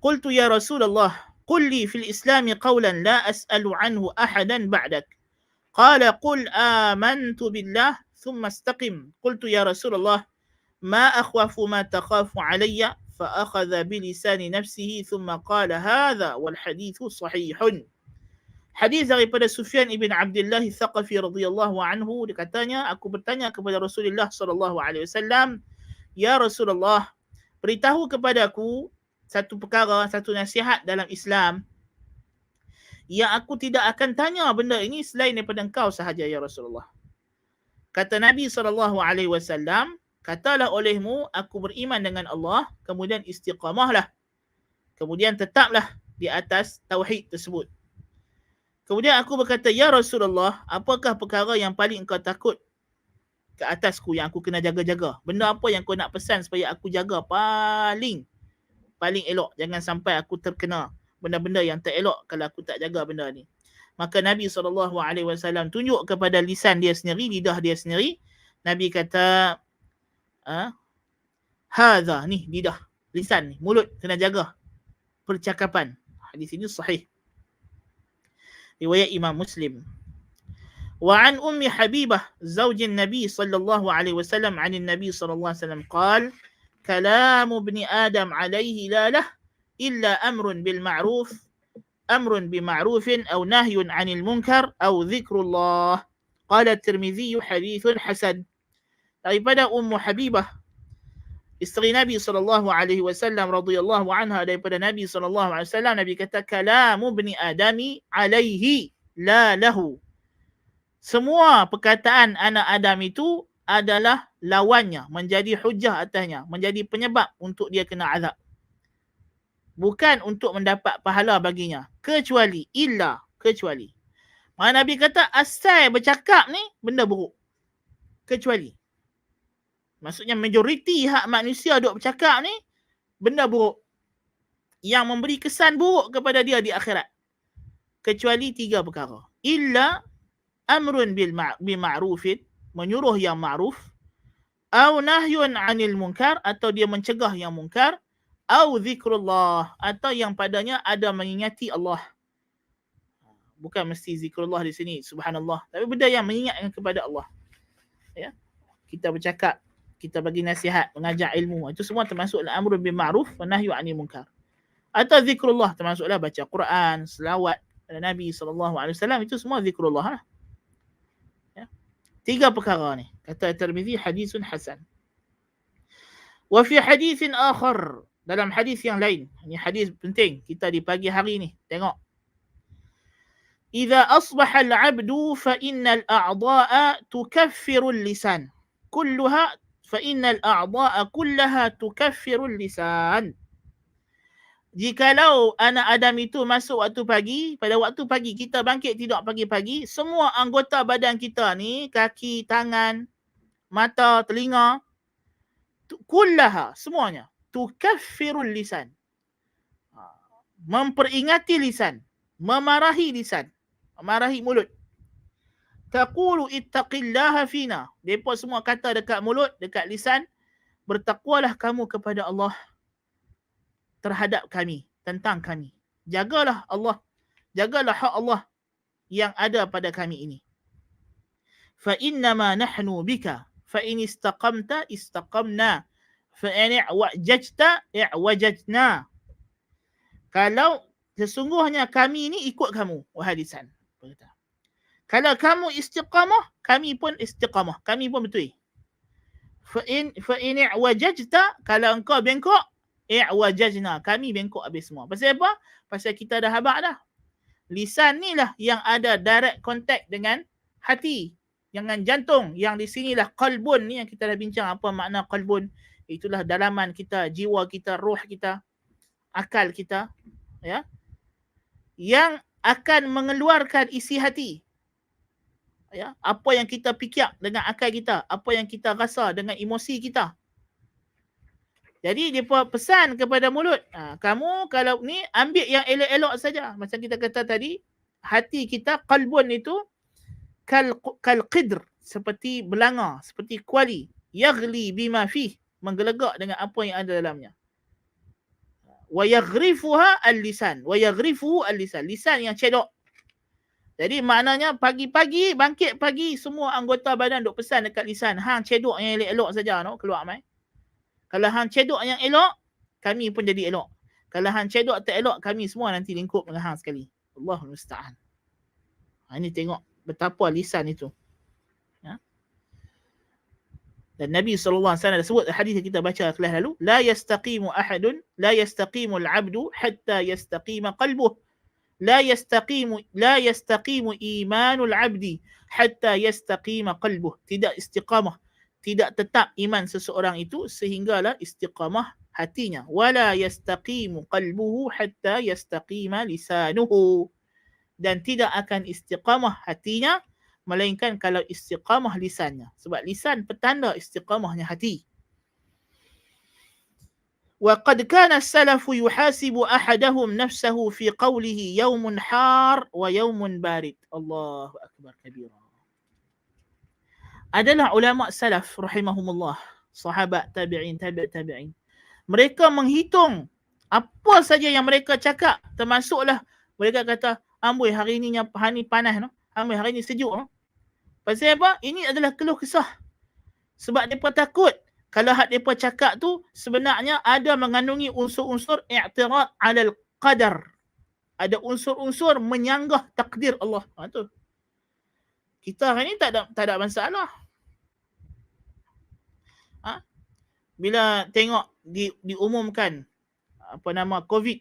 قلت يا رسول الله قل لي في الإسلام قولا لا أسأل عنه أحدا بعدك قال قل آمنت بالله ثم استقم قلت يا رسول الله ما أخوف ما تخاف علي فأخذ بلسان نفسه ثم قال هذا والحديث صحيح. Hadis daripada Sufyan ibn Abdullah Thaqafi radhiyallahu anhu, dia katanya, aku bertanya kepada Rasulullah sallallahu alaihi wasallam, ya Rasulullah, beritahu kepadaku satu perkara, satu nasihat dalam Islam yang aku tidak akan tanya benda ini selain daripada engkau sahaja ya Rasulullah. Kata Nabi sallallahu alaihi wasallam, Katalah olehmu, aku beriman dengan Allah, kemudian istiqamahlah. Kemudian tetaplah di atas tauhid tersebut. Kemudian aku berkata, ya Rasulullah, apakah perkara yang paling engkau takut ke atasku yang aku kena jaga-jaga? Benda apa yang kau nak pesan supaya aku jaga paling elok? Jangan sampai aku terkena benda-benda yang tak elok kalau aku tak jaga benda ni. Maka Nabi SAW tunjuk kepada lisan dia sendiri, lidah dia sendiri. Nabi kata, hadha, ni lidah, lisan ni, mulut kena jaga percakapan. Hadis ini sahih. Riwayat Imam Muslim. وعن أم حبيبة زوج النبي صلى الله عليه وسلم عن النبي صلى الله عليه وسلم قال كلام ابن آدم عليه لا له إلا أمر بمعروف أو نهي عن المنكر أو ذكر الله. قال الترمذي حديث حسن. daripada Ummu Habibah, isteri Nabi SAW radhiyallahu anha, daripada Nabi SAW, Nabi kata, kalamu ibni Adami alaihi la lahu. Semua perkataan anak Adam itu adalah lawannya, menjadi hujah atasnya, menjadi penyebab untuk dia kena azab. Bukan untuk mendapat pahala baginya, kecuali. Maka Nabi kata, asal bercakap ni benda buruk. Kecuali. Maksudnya majoriti hak manusia duk bercakap ni benda buruk, yang memberi kesan buruk kepada dia di akhirat. Kecuali 3 perkara. Illa amrun bima'rufin, menyuruh yang ma'ruf, au nahyun 'anil munkar, atau dia mencegah yang munkar, au zikrullah, atau yang padanya ada mengingati Allah. Bukan mesti zikrullah di sini subhanallah, tapi benda yang mengingatkan kepada Allah. Ya. Kita bercakap, kita bagi nasihat, mengajar ilmu, itu semua termasuklah amrun bil ma'ruf wa nahyu 'anil munkar. Atau zikrullah, termasuklah baca Quran, selawat pada Nabi SAW, itu semua zikrullah lah. Ya. 3 perkara ni, kata Tirmizi, hadisun hasan. Wa fi hadithin akhar, dalam hadis yang lain, ini hadis penting kita di pagi hari ni, tengok. Idza asbaha al-'abdu fa innal a'dha'a tukaffiru al-lisan kulluha فإن الأعضاء كلها تكفر اللسان. Jikalau anak Adam itu masuk waktu pagi, pada waktu pagi kita bangkit tidur pagi-pagi, semua anggota badan kita ni, kaki, tangan, mata, telinga, kullaha, semuanya, tukaffirul lisan, memperingati lisan, memarahi lisan, memarahi mulut. Taqulu ittaqillaha fina. Depa semua kata dekat mulut, dekat lisan, bertakwalah kamu kepada Allah terhadap kami, tentang kami. Jagalah Allah, jagalah hak Allah yang ada pada kami ini. Fa innama nahnu bika, fa in istaqamta istaqamna, fa in i'wajajta i'wajajna. Kalau sesungguhnya kami ini ikut kamu, wahai lisan. Kalau kamu istiqamah, kami pun istiqamah. Kami pun betul. Fa in i'wajajta, kalau engkau bengkok, i'wajajna, kami bengkok habis semua. Pasal apa? Pasal kita dah habaq dah. Lisan ni lah yang ada direct contact dengan hati, dengan jantung. Yang di sinilah qalbun ni yang kita dah bincang apa makna qalbun. Itulah dalaman kita, jiwa kita, roh kita, akal kita, ya. Yang akan mengeluarkan isi hati. Ya, apa yang kita fikir dengan akal kita, apa yang kita rasa dengan emosi kita. Jadi dia pesan kepada mulut, kamu kalau ni ambil yang elok-elok saja. Macam kita kata tadi, hati kita, qalbun itu kal qidr, seperti belanga, seperti kuali, yaghli bima fih, menggelegak dengan apa yang ada dalamnya. Wa yaghrifuha al-lisan, wa yaghrifuhu al-lisan, lisan yang cedok. Jadi maknanya pagi-pagi, bangkit pagi, semua anggota badan duk pesan dekat lisan, hang cedok yang elok-elok saja, no, keluar mai. Kalau hang cedok yang elok, kami pun jadi elok. Kalau hang cedok tak elok, kami semua nanti lingkup dengan hang sekali. Allahul musta'an. Ini tengok betapa lisan itu. Ya. Dan Nabi SAW dah sebut hadis yang kita baca kelas lalu, la yastaqimu ahadun, la yastaqimu al-'abdu hatta yastaqima qalbuh. لا يستقيم إيمان العبد حتى يستقيم قلبه. Tidak istiqamah, tidak tetap iman seseorang itu sehinggalah istiqamah hatinya. Wala yastaqimu qalbuhu hatta yastaqima lisanuhu. Dan tidak akan istiqamah hatinya melainkan kalau istiqamah lisannya. Sebab lisan petanda istiqamahnya hati. وقد كان السلف يحاسب أحدهم نفسه في قوله يوم حار ويوم بارد. الله أكبر كبيرا. Adalah ulama salaf rahimahumullah, sahabat, tabi'in, tabi'in. Mereka menghitung apa saja yang mereka cakap, termasuklah mereka kata, amboi hari ni panas no. Amboi hari ni sejuk no. Pasal apa? Ini adalah keluh kesah. Sebab mereka takut kalau hak mereka cakap tu sebenarnya ada mengandungi unsur-unsur i'tirad 'alal qadar. Ada unsur-unsur menyanggah takdir Allah. Tu. Kita hari ni tak ada masalah. Bila tengok diumumkan apa nama COVID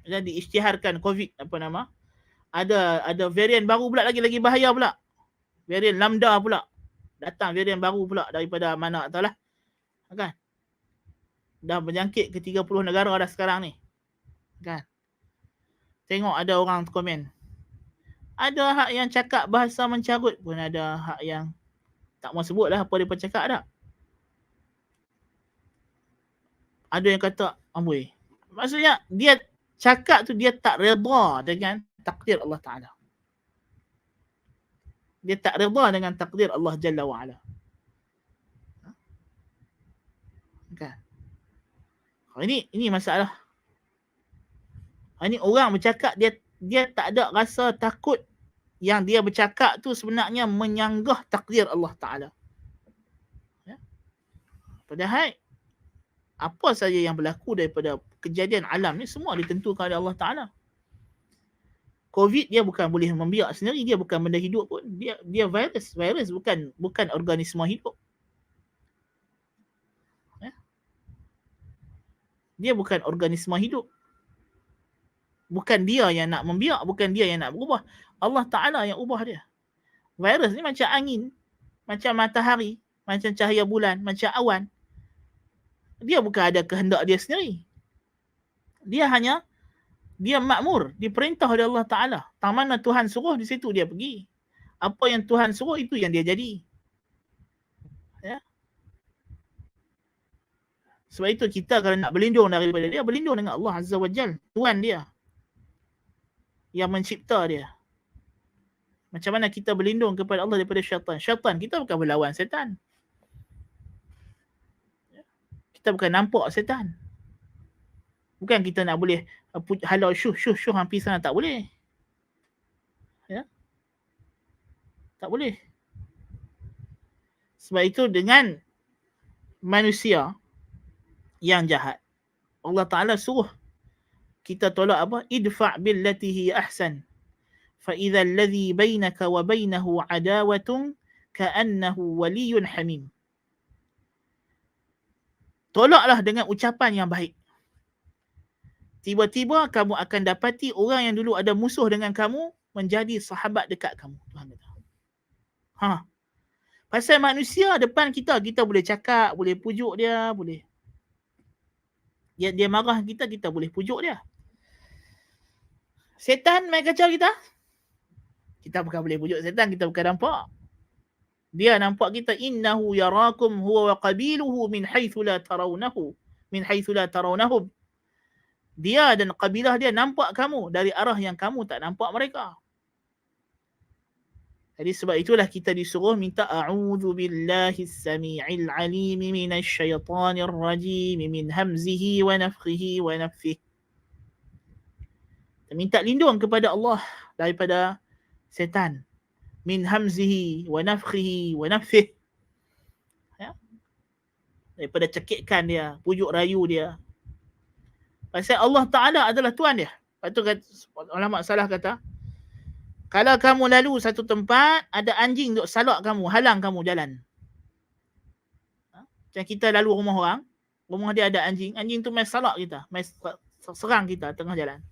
dan diisytiharkan COVID ada varian baru pula lagi bahaya pula. Varian lambda pula. Datang varian baru pula daripada mana tahulah. Kan? Dah berjangkit ke 30 negara dah sekarang ni. Kan? Tengok ada orang komen. Ada hak yang cakap bahasa mencarut pun, ada hak yang tak mau sebut lah apa dia cakap dah. Ada yang kata amboi. Maksudnya dia cakap tu dia tak redha dengan takdir Allah Ta'ala. Dia tak redha dengan takdir Allah Jalla wa'ala. Kan? Ini masalah. Ini orang bercakap dia tak ada rasa takut yang dia bercakap tu sebenarnya menyanggah takdir Allah Ta'ala. Ya? Padahal apa saja yang berlaku daripada kejadian alam ni semua ditentukan oleh Allah Ta'ala. COVID dia bukan boleh membiak sendiri, dia bukan benda hidup pun. Dia virus. Virus bukan organisma hidup. Ya? Dia bukan organisma hidup. Bukan dia yang nak membiak, bukan dia yang nak berubah. Allah Ta'ala yang ubah dia. Virus ni macam angin, macam matahari, macam cahaya bulan, macam awan. Dia bukan ada kehendak dia sendiri. Dia makmur, diperintah oleh Allah Ta'ala. Tang mana Tuhan suruh, di situ dia pergi. Apa yang Tuhan suruh, itu yang dia jadi. Ya? Sebab itu kita kalau nak berlindung daripada dia, berlindung dengan Allah Azza wa Jal. Tuhan dia. Yang mencipta dia. Macam mana kita berlindung kepada Allah daripada syaitan. Syaitan, kita bukan berlawan setan. Kita bukan nampak setan. Bukan kita nak boleh halau syuh hampir sana, tak boleh. Ya? Tak boleh. Sebab itu dengan manusia yang jahat, Allah Ta'ala suruh kita tolak apa? Idfa' billati hi ahsan. Fa idza alladhi bainaka wa bainahu adawatun ka'annahu waliyyun hamim. Tolaklah dengan ucapan yang baik. Tiba-tiba kamu akan dapati orang yang dulu ada musuh dengan kamu menjadi sahabat dekat kamu. Tuhan kata. Pasal manusia depan kita boleh cakap, boleh pujuk dia, boleh. Dia marah kita boleh pujuk dia. Setan main kacau kita. Kita bukan boleh pujuk setan, kita bukan nampak. Dia nampak kita, innahu yarakum huwa wa qabiluhu min haitsu la tarawnahum. Dia dan kabilah dia nampak kamu dari arah yang kamu tak nampak mereka. Jadi sebab itulah kita disuruh minta a'udzu billahi as-sami'il 'alim minasy syaithanir rajim min hamzihi wa nafthihi wa nafthihi. Minta lindung kepada Allah daripada setan. Min hamzihi wa nafthihi wa nafthihi. Ya? Daripada cekikan dia, pujuk rayu dia. Pasal Allah Ta'ala adalah Tuhan dia. Lepas tu ulama salah kata, kalau kamu lalu satu tempat, ada anjing duk salak kamu, halang kamu jalan. Macam kita lalu rumah orang, rumah dia ada anjing tu main salak kita, main serang kita tengah jalan.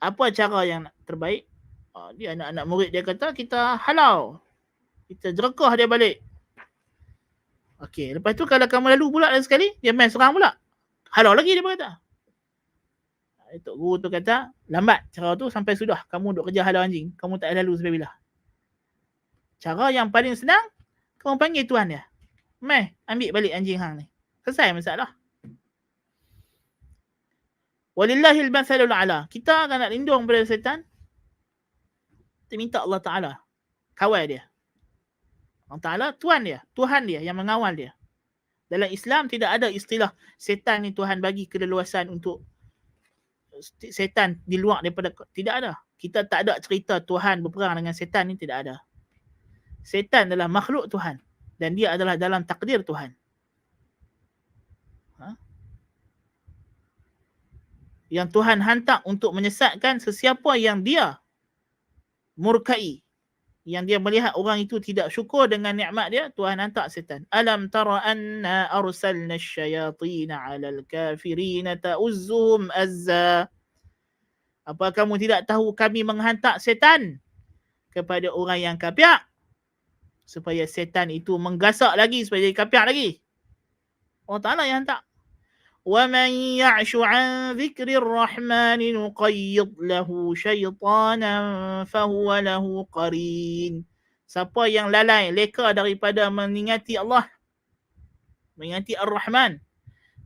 Apa cara yang terbaik? Dia anak-anak murid dia kata, kita halau. Kita jerekah dia balik. Okey, lepas tu kalau kamu lalu pula lagi sekali, dia main serang pula. Halau lagi dia berkata. Tok guru tu kata, lambat cara tu sampai sudah. Kamu duk kerja halau anjing. Kamu tak lalu sampai bila. Cara yang paling senang, kamu panggil tuan dia. Mai, ambil balik anjing hang ni. Selesai masalah. Walillahil mathalul a'la. Kita akan nak lindung pada setan. Kita minta Allah Ta'ala kawal dia. Allah Ta'ala tuan dia, Tuhan dia yang mengawal dia. Dalam Islam tidak ada istilah setan ni Tuhan bagi keleluasan untuk setan di luar daripada, tidak ada. Kita tak ada cerita Tuhan berperang dengan setan ni, tidak ada. Setan adalah makhluk Tuhan dan dia adalah dalam takdir Tuhan. Yang Tuhan hantar untuk menyesatkan sesiapa yang dia murkai, yang dia melihat orang itu tidak syukur dengan nikmat dia, Tuhan hantar setan. Alam tara anna arsalna asyayatin 'alal kafirin ta'uzzuhum azza. Apa kamu tidak tahu kami menghantar setan kepada orang yang kafir supaya setan itu menggasak lagi supaya jadi kafir lagi. Allah Ta'ala yang hantar. وَمَنْ يَعْشُ عَنْ ذِكْرِ الرَّحْمَنِ نُقَيِّضْ لَهُ شَيْطَانًا فَهُوَ لَهُ قَرِينٌ. Siapa yang lalai, leka daripada mengingati Allah, mengingati Ar-Rahman,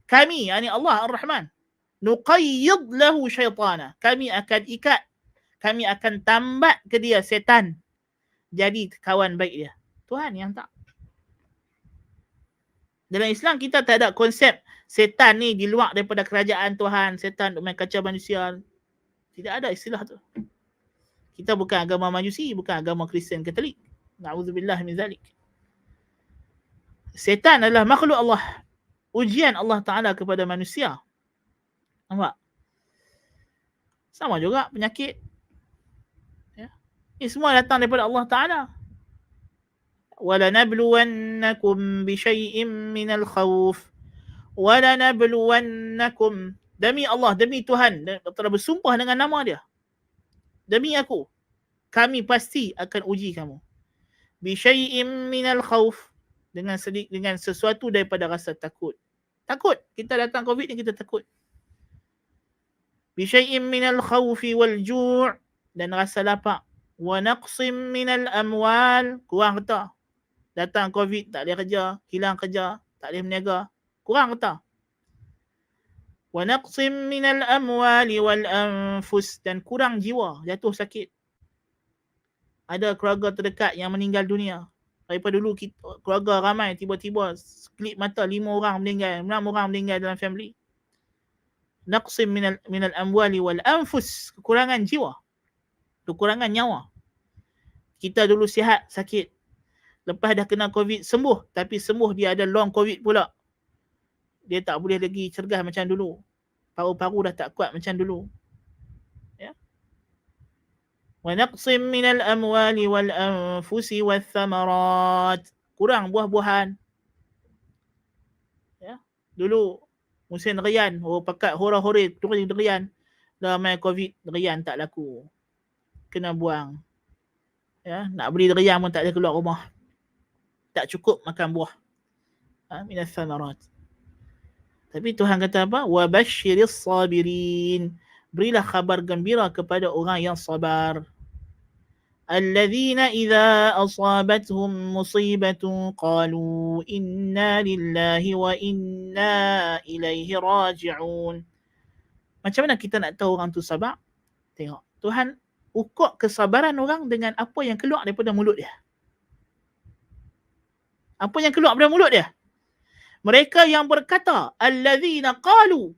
kami, yakni Allah Ar-Rahman, nuqayyid lahu syaitana, kami akan ikat, kami akan tambat ke dia setan jadi kawan baik dia. Tuhan yang tak. Dalam Islam kita tak ada konsep setan ni di luar daripada kerajaan Tuhan, setan untuk main kacau manusia. Tidak ada istilah tu. Kita bukan agama Majusi, bukan agama Kristian Katolik. Na'udzubillah min zalik. Setan adalah makhluk Allah. Ujian Allah Ta'ala kepada manusia. Nampak? Sama juga penyakit. Ya. Ini semua datang daripada Allah Ta'ala. وَلَنَبْلُوَنَّكُمْ بِشَيْءٍ مِّنَ الْخَوْفِ وَلَنَبْلُوَنَّكُمْ. Demi Allah, demi Tuhan, telah bersumpah dengan nama dia. Demi aku, kami pasti akan uji kamu. بِشَيْءٍ مِّنَ الْخَوْفِ. Dengan sesuatu daripada rasa takut. Takut. Kita datang COVID ni kita takut. بِشَيْءٍ مِّنَ الْخَوْفِ وَالْجُوعِ. Dan rasa lapar. وَنَقْصٍ مِّنَ الْأَمْوَالِ. Kurang harta. Datang COVID, tak boleh kerja, hilang kerja, tak boleh berniaga. Kurang harta. وَنَقْصٍ مِّنَ الْأَمْوَالِ وَالْأَنفُسِ. Dan kurang jiwa, jatuh sakit. Ada keluarga terdekat yang meninggal dunia. Daripada dulu kita, keluarga ramai, tiba-tiba sekelip mata 5 orang meninggal, 6 orang meninggal dalam family. نَقْصٍ مِّنَ الْأَمْوَالِ وَالْأَنفُسِ. Kekurangan jiwa. Kekurangan nyawa. Kita dulu sihat, sakit. Lepas dah kena COVID, sembuh. Tapi sembuh dia ada long COVID pula. Dia tak boleh lagi cergas macam dulu. Paru-paru dah tak kuat macam dulu. Ya. وَنَقْصٍ مِّنَ الْأَمْوَالِ وَالْأَنفُسِ وَالثَّمَرَاتِ. Kurang buah-buahan. Ya. Dulu musim durian, pakat hora-hore turun durian. Dah main COVID, durian tak laku. Kena buang. Ya, nak beli durian pun tak boleh keluar rumah. Tak cukup makan buah. Minas thamarat. Tapi Tuhan kata apa? Wabashiris sabirin. Berilah khabar gembira kepada orang yang sabar. Alladzina idza asabatuhum musibatun qalu inna lillahi wa inna ilaihi raji'un. Macam mana kita nak tahu orang tu sabar? Tengok. Tuhan ukur kesabaran orang dengan apa yang keluar daripada mulut dia. Apa yang keluar daripada mulut dia? Mereka yang berkata, alladzina qalu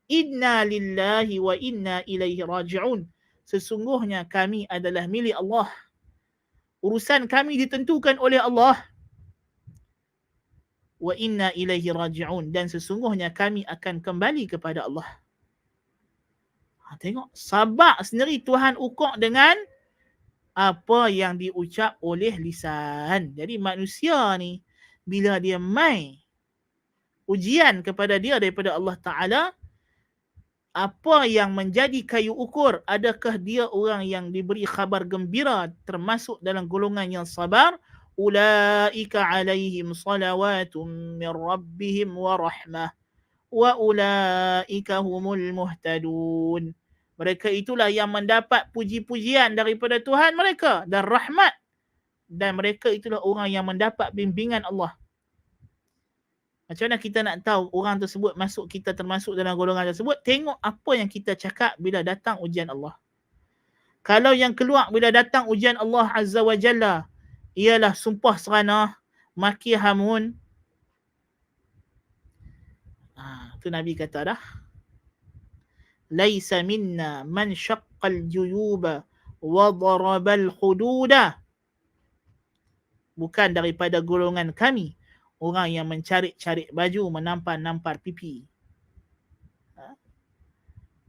inna lillahi wa inna ilaihi raji'un. Sesungguhnya kami adalah milik Allah. Urusan kami ditentukan oleh Allah. Wa inna ilaihi raji'un. Dan sesungguhnya kami akan kembali kepada Allah. Tengok, sabar sendiri Tuhan ukur dengan apa yang diucap oleh lisan. Jadi manusia ni, bila dia mai ujian kepada dia daripada Allah Ta'ala, apa yang menjadi kayu ukur, adakah dia orang yang diberi khabar gembira termasuk dalam golongan yang sabar, ulaika alaihim salawatun min rabbihim wa rahmah wa ulaika humul muhtadun. Mereka itulah yang mendapat puji-pujian daripada Tuhan mereka dan rahmat, dan mereka itulah orang yang mendapat bimbingan Allah. Macam mana kita nak tahu orang tersebut masuk, kita termasuk dalam golongan tersebut? Tengok apa yang kita cakap bila datang ujian Allah. Kalau yang keluar bila datang ujian Allah Azza wa Jalla ialah sumpah seranah, maki hamun, tu Nabi kata dah, laisa minna man syaqqal juyuba wa darabal khududa. Bukan daripada golongan kami orang yang mencari-cari baju, menampar-nampar pipi.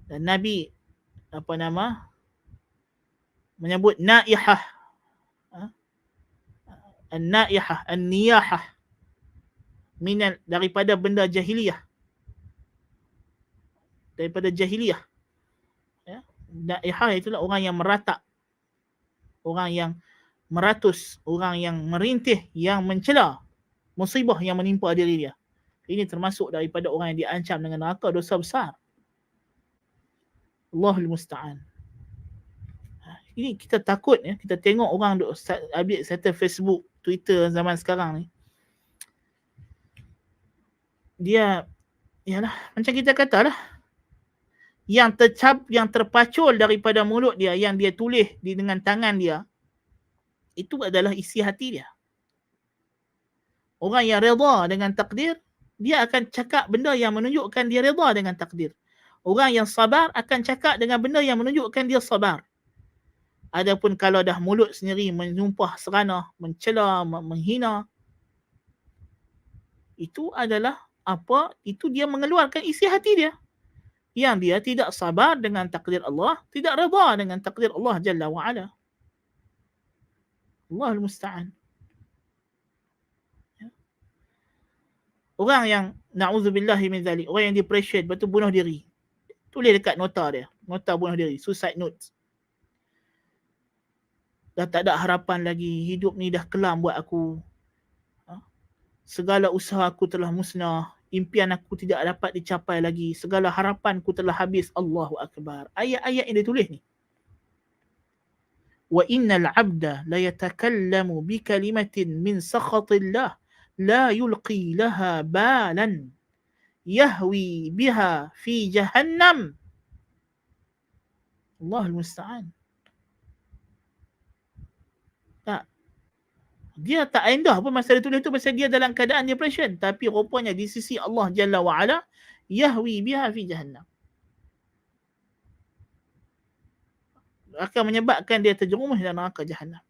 Dan Nabi menyebut naihah, an-naihah, an-niyahah, daripada benda jahiliyah. Daripada jahiliyah. Ya. Naihah itulah orang yang meratak, orang yang meratus, orang yang merintih, yang mencela musibah yang menimpa diri dia. Ini termasuk daripada orang yang diancam dengan neraka, dosa besar. Allahul musta'an. Ini kita takut ya, kita tengok orang duk ambil serta Facebook, Twitter zaman sekarang ni. Dia yalah macam kita katalah, yang terpacul daripada mulut dia, yang dia tulis dengan tangan dia, itu adalah isi hati dia. Orang yang redha dengan takdir, dia akan cakap benda yang menunjukkan dia redha dengan takdir. Orang yang sabar akan cakap dengan benda yang menunjukkan dia sabar. Adapun kalau dah mulut sendiri menyumpah seranah, mencela, menghina, itu adalah apa? Itu dia mengeluarkan isi hati dia, yang dia tidak sabar dengan takdir Allah, tidak redha dengan takdir Allah Jalla wa'ala. Allahul musta'an. Orang yang na'udzubillahi min zalik, orang yang depression, betul bunuh diri, tulis dekat nota dia, nota bunuh diri, suicide notes. Dah tak ada harapan lagi, hidup ni dah kelam buat aku. Segala usaha aku telah musnah, impian aku tidak dapat dicapai lagi, segala harapanku telah habis. Allahu Akbar. Ayat-ayat yang dia tulis ni. Wa innal 'abda la yatakallamu bi kalimatin min sakhatillah la yulqi laha balan yahwi biha fi jahannam. Allahul musta'an. Dia tak endah pun masa dia tulis tu, pasal dia dalam keadaan depression, tapi rupanya di sisi Allah Jalla wa'ala, yahwi biha fi jahannam, akan menyebabkan dia terjerumus dalam neraka jahannam.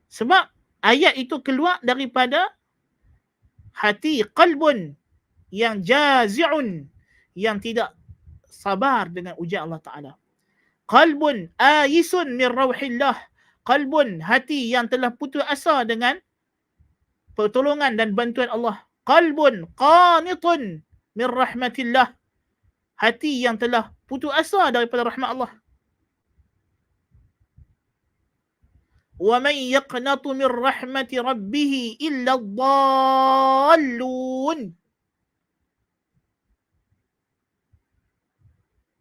Sebab ayat itu keluar daripada hati qalbun yang jazi'un, yang tidak sabar dengan ujian Allah Ta'ala. Qalbun ayisun min rawhillah, qalbun, hati yang telah putus asa dengan pertolongan dan bantuan Allah. Qalbun qanitun min rahmatillah, hati yang telah putus asa daripada rahmat Allah. Wa man yaqnatu min rahmati rabbih illa dhallun.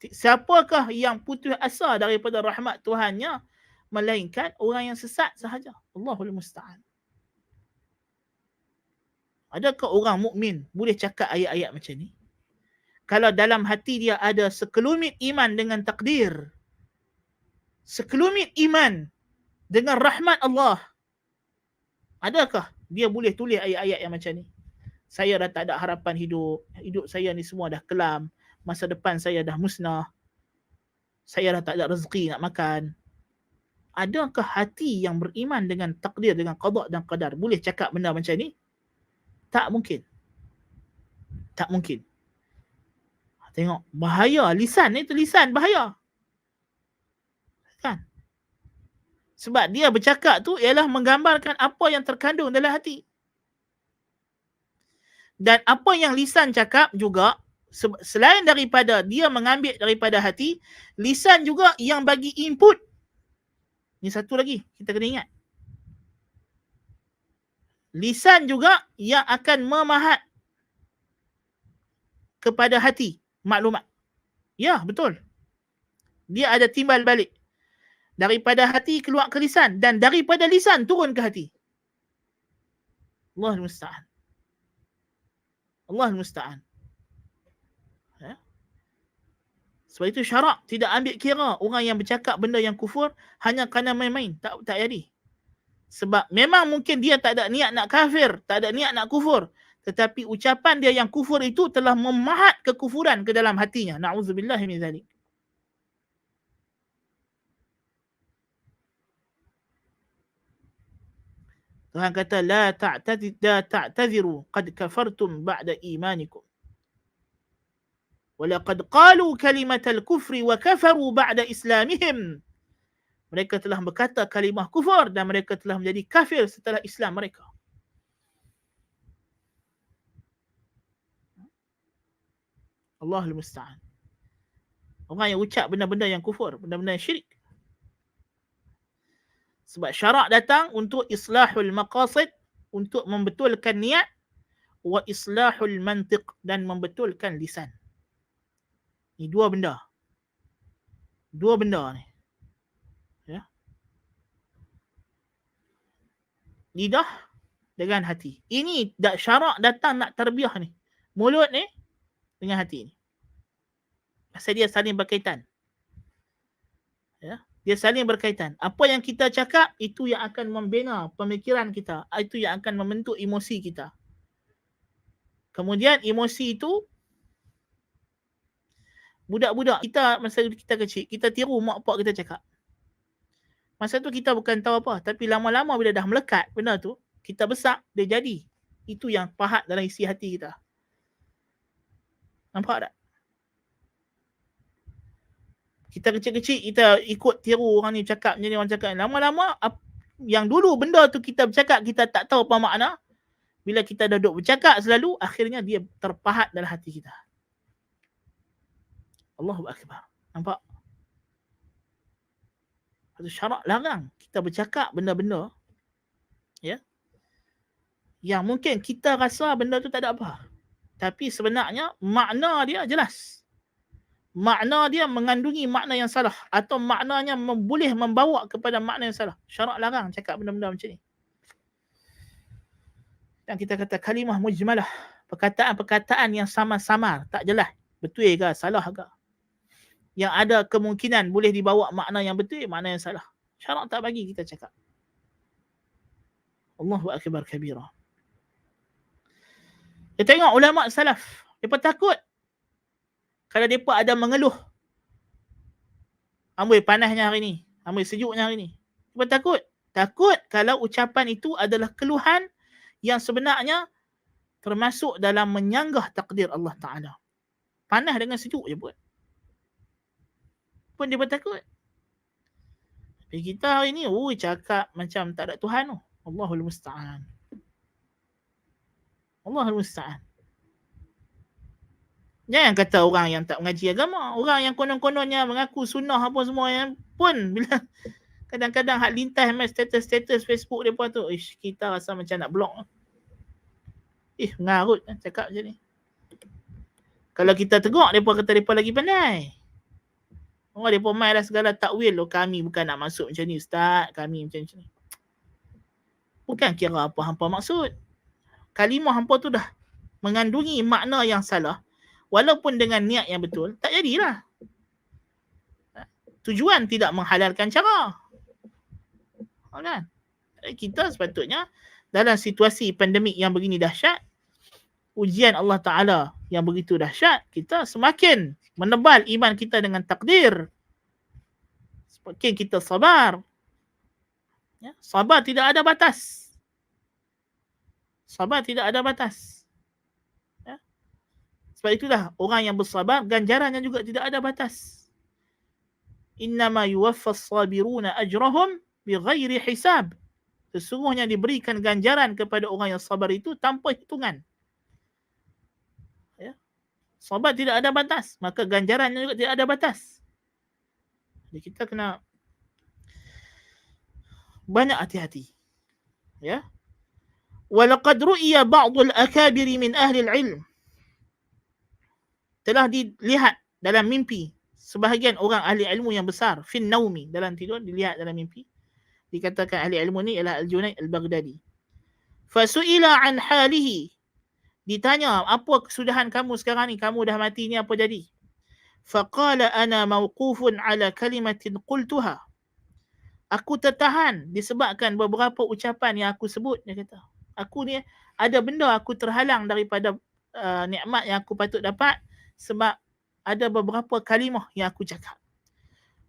Siapakah yang putus asa daripada rahmat Tuhannya melainkan orang yang sesat sahaja. Allahul musta'an. Adakah orang mukmin boleh cakap ayat-ayat macam ni? Kalau dalam hati dia ada sekelumit iman dengan takdir, sekelumit iman dengan rahmat Allah, adakah dia boleh tulis ayat-ayat yang macam ni? Saya dah tak ada harapan hidup, hidup saya ni semua dah kelam, masa depan saya dah musnah, saya dah tak ada rezeki nak makan. Adakah hati yang beriman dengan takdir, dengan qada dan qadar boleh cakap benda macam ni? Tak mungkin. Tak mungkin. Tengok, bahaya lisan ni, tu lisan bahaya. Kan? Sebab dia bercakap tu ialah menggambarkan apa yang terkandung dalam hati. Dan apa yang lisan cakap juga, selain daripada dia mengambil daripada hati, lisan juga yang bagi input. Ini satu lagi kita kena ingat. Lisan juga yang akan memahat kepada hati maklumat. Ya, betul. Dia ada timbal balik. Daripada hati keluar ke lisan dan daripada lisan turun ke hati. Allahul musta'an. Allahul musta'an. Ya. Sebab itu syarak tidak ambil kira orang yang bercakap benda yang kufur hanya kerana main-main. Tak jadi. Sebab memang mungkin dia tak ada niat nak kafir, tak ada niat nak kufur. Tetapi ucapan dia yang kufur itu telah memahat kekufuran ke dalam hatinya. Na'udzubillah min zalik. Tuhan kata la ta'tadhiru qad kafartum ba'da imanikum. Walaqad qalu kalimatal kufri wa kafaru ba'da islamihim. Mereka telah berkata kalimah kufur dan mereka telah menjadi kafir setelah Islam mereka. Allahul musta'an. Orang yang ucap benda-benda yang kufur, benda-benda yang syirik. Sebab syarak datang untuk islahul maqasid, untuk membetulkan niat, wa islahul mantiq, dan membetulkan lisan. Ini dua benda. Dua benda ni. Ya. Lidah dengan hati. Ini syarak datang nak tarbiyah ni. Mulut ni dengan hati ni. Pasal dia saling berkaitan. Ya. Dia saling berkaitan. Apa yang kita cakap, itu yang akan membina pemikiran kita. Itu yang akan membentuk emosi kita. Kemudian emosi itu, budak-budak kita masa kita kecil, kita tiru mak pak kita cakap. Masa tu kita bukan tahu apa. Tapi lama-lama bila dah melekat benda tu, kita besar, dia jadi. Itu yang pahat dalam isi hati kita. Nampak tak? Kita kecil-kecil, kita ikut tiru orang ni cakap, jadi orang cakap. Lama-lama, yang dulu benda tu kita bercakap, kita tak tahu apa makna. Bila kita dah duduk bercakap selalu, akhirnya dia terpahat dalam hati kita. Allahu Akbar. Nampak? Itu syarak larang kita bercakap benda-benda, ya, yang mungkin kita rasa benda tu tak ada apa. Tapi sebenarnya, makna dia jelas. Makna dia mengandungi makna yang salah atau maknanya boleh membawa kepada makna yang salah. Syarak larang cakap benda-benda macam ni. Dan kita kata kalimah mujmalah, perkataan-perkataan yang samar-samar, tak jelas, betul ke salah ke. Yang ada kemungkinan boleh dibawa makna yang betul, makna yang salah. Syarak tak bagi kita cakap. Allahu akbar kabira. Kita tengok ulama salaf, mereka takut kalau mereka ada mengeluh, amboi panasnya hari ni, amboi sejuknya hari ni. Mereka takut kalau ucapan itu adalah keluhan yang sebenarnya termasuk dalam menyanggah takdir Allah Ta'ala. Panas dengan sejuk je pun dia bertakut. Tapi kita hari ni, cakap macam tak ada Tuhan tu. Allahul musta'an. Allahul musta'an. Jangan kata orang yang tak mengaji agama. Orang yang konon-kononnya mengaku sunnah apa semua yang pun bila kadang-kadang hak lintas status-status Facebook mereka tu, kita rasa macam nak block. Mengarut cakap macam ni. Kalau kita tegur, mereka kata mereka lagi pandai. Mereka main lah segala takwil. Kami bukan nak masuk macam ni Ustaz. Kami macam ni. Bukan kira apa hampa maksud. Kalimah hampa tu dah mengandungi makna yang salah. Walaupun dengan niat yang betul, tak jadilah. Tujuan tidak menghalalkan cara. Kan? Kita sepatutnya dalam situasi pandemik yang begini dahsyat, ujian Allah Ta'ala yang begitu dahsyat, kita semakin menebal iman kita dengan takdir. Semakin kita sabar. Ya, sabar tidak ada batas. Sabar tidak ada batas. Sebab itulah orang yang bersabar, ganjarannya juga tidak ada batas. Innama yuwaffas sabiruna ajrahum bighairi hisab. Sesungguhnya diberikan ganjaran kepada orang yang sabar itu tanpa hitungan. Ya. Sabar tidak ada batas, maka ganjarannya juga tidak ada batas. Jadi kita kena banyak hati-hati. Ya. Walaqad ru'iya ba'dul akabiri min ahli al-ilm. Telah dilihat dalam mimpi sebahagian orang ahli ilmu yang besar, fin naumi, dalam tidur dilihat dalam mimpi. Dikatakan ahli ilmu ni ialah Al-Junaid Al-Baghdadi. Fasu'ila an halihi. Ditanya, apa kesudahan kamu sekarang ni? Kamu dah mati ni, apa jadi? Faqala ana mawqufun ala kalimatin qultuha. Aku tertahan disebabkan beberapa ucapan yang aku sebut, dia kata. Aku ni ada benda aku terhalang daripada nikmat yang aku patut dapat sebab ada beberapa kalimah yang aku cakap.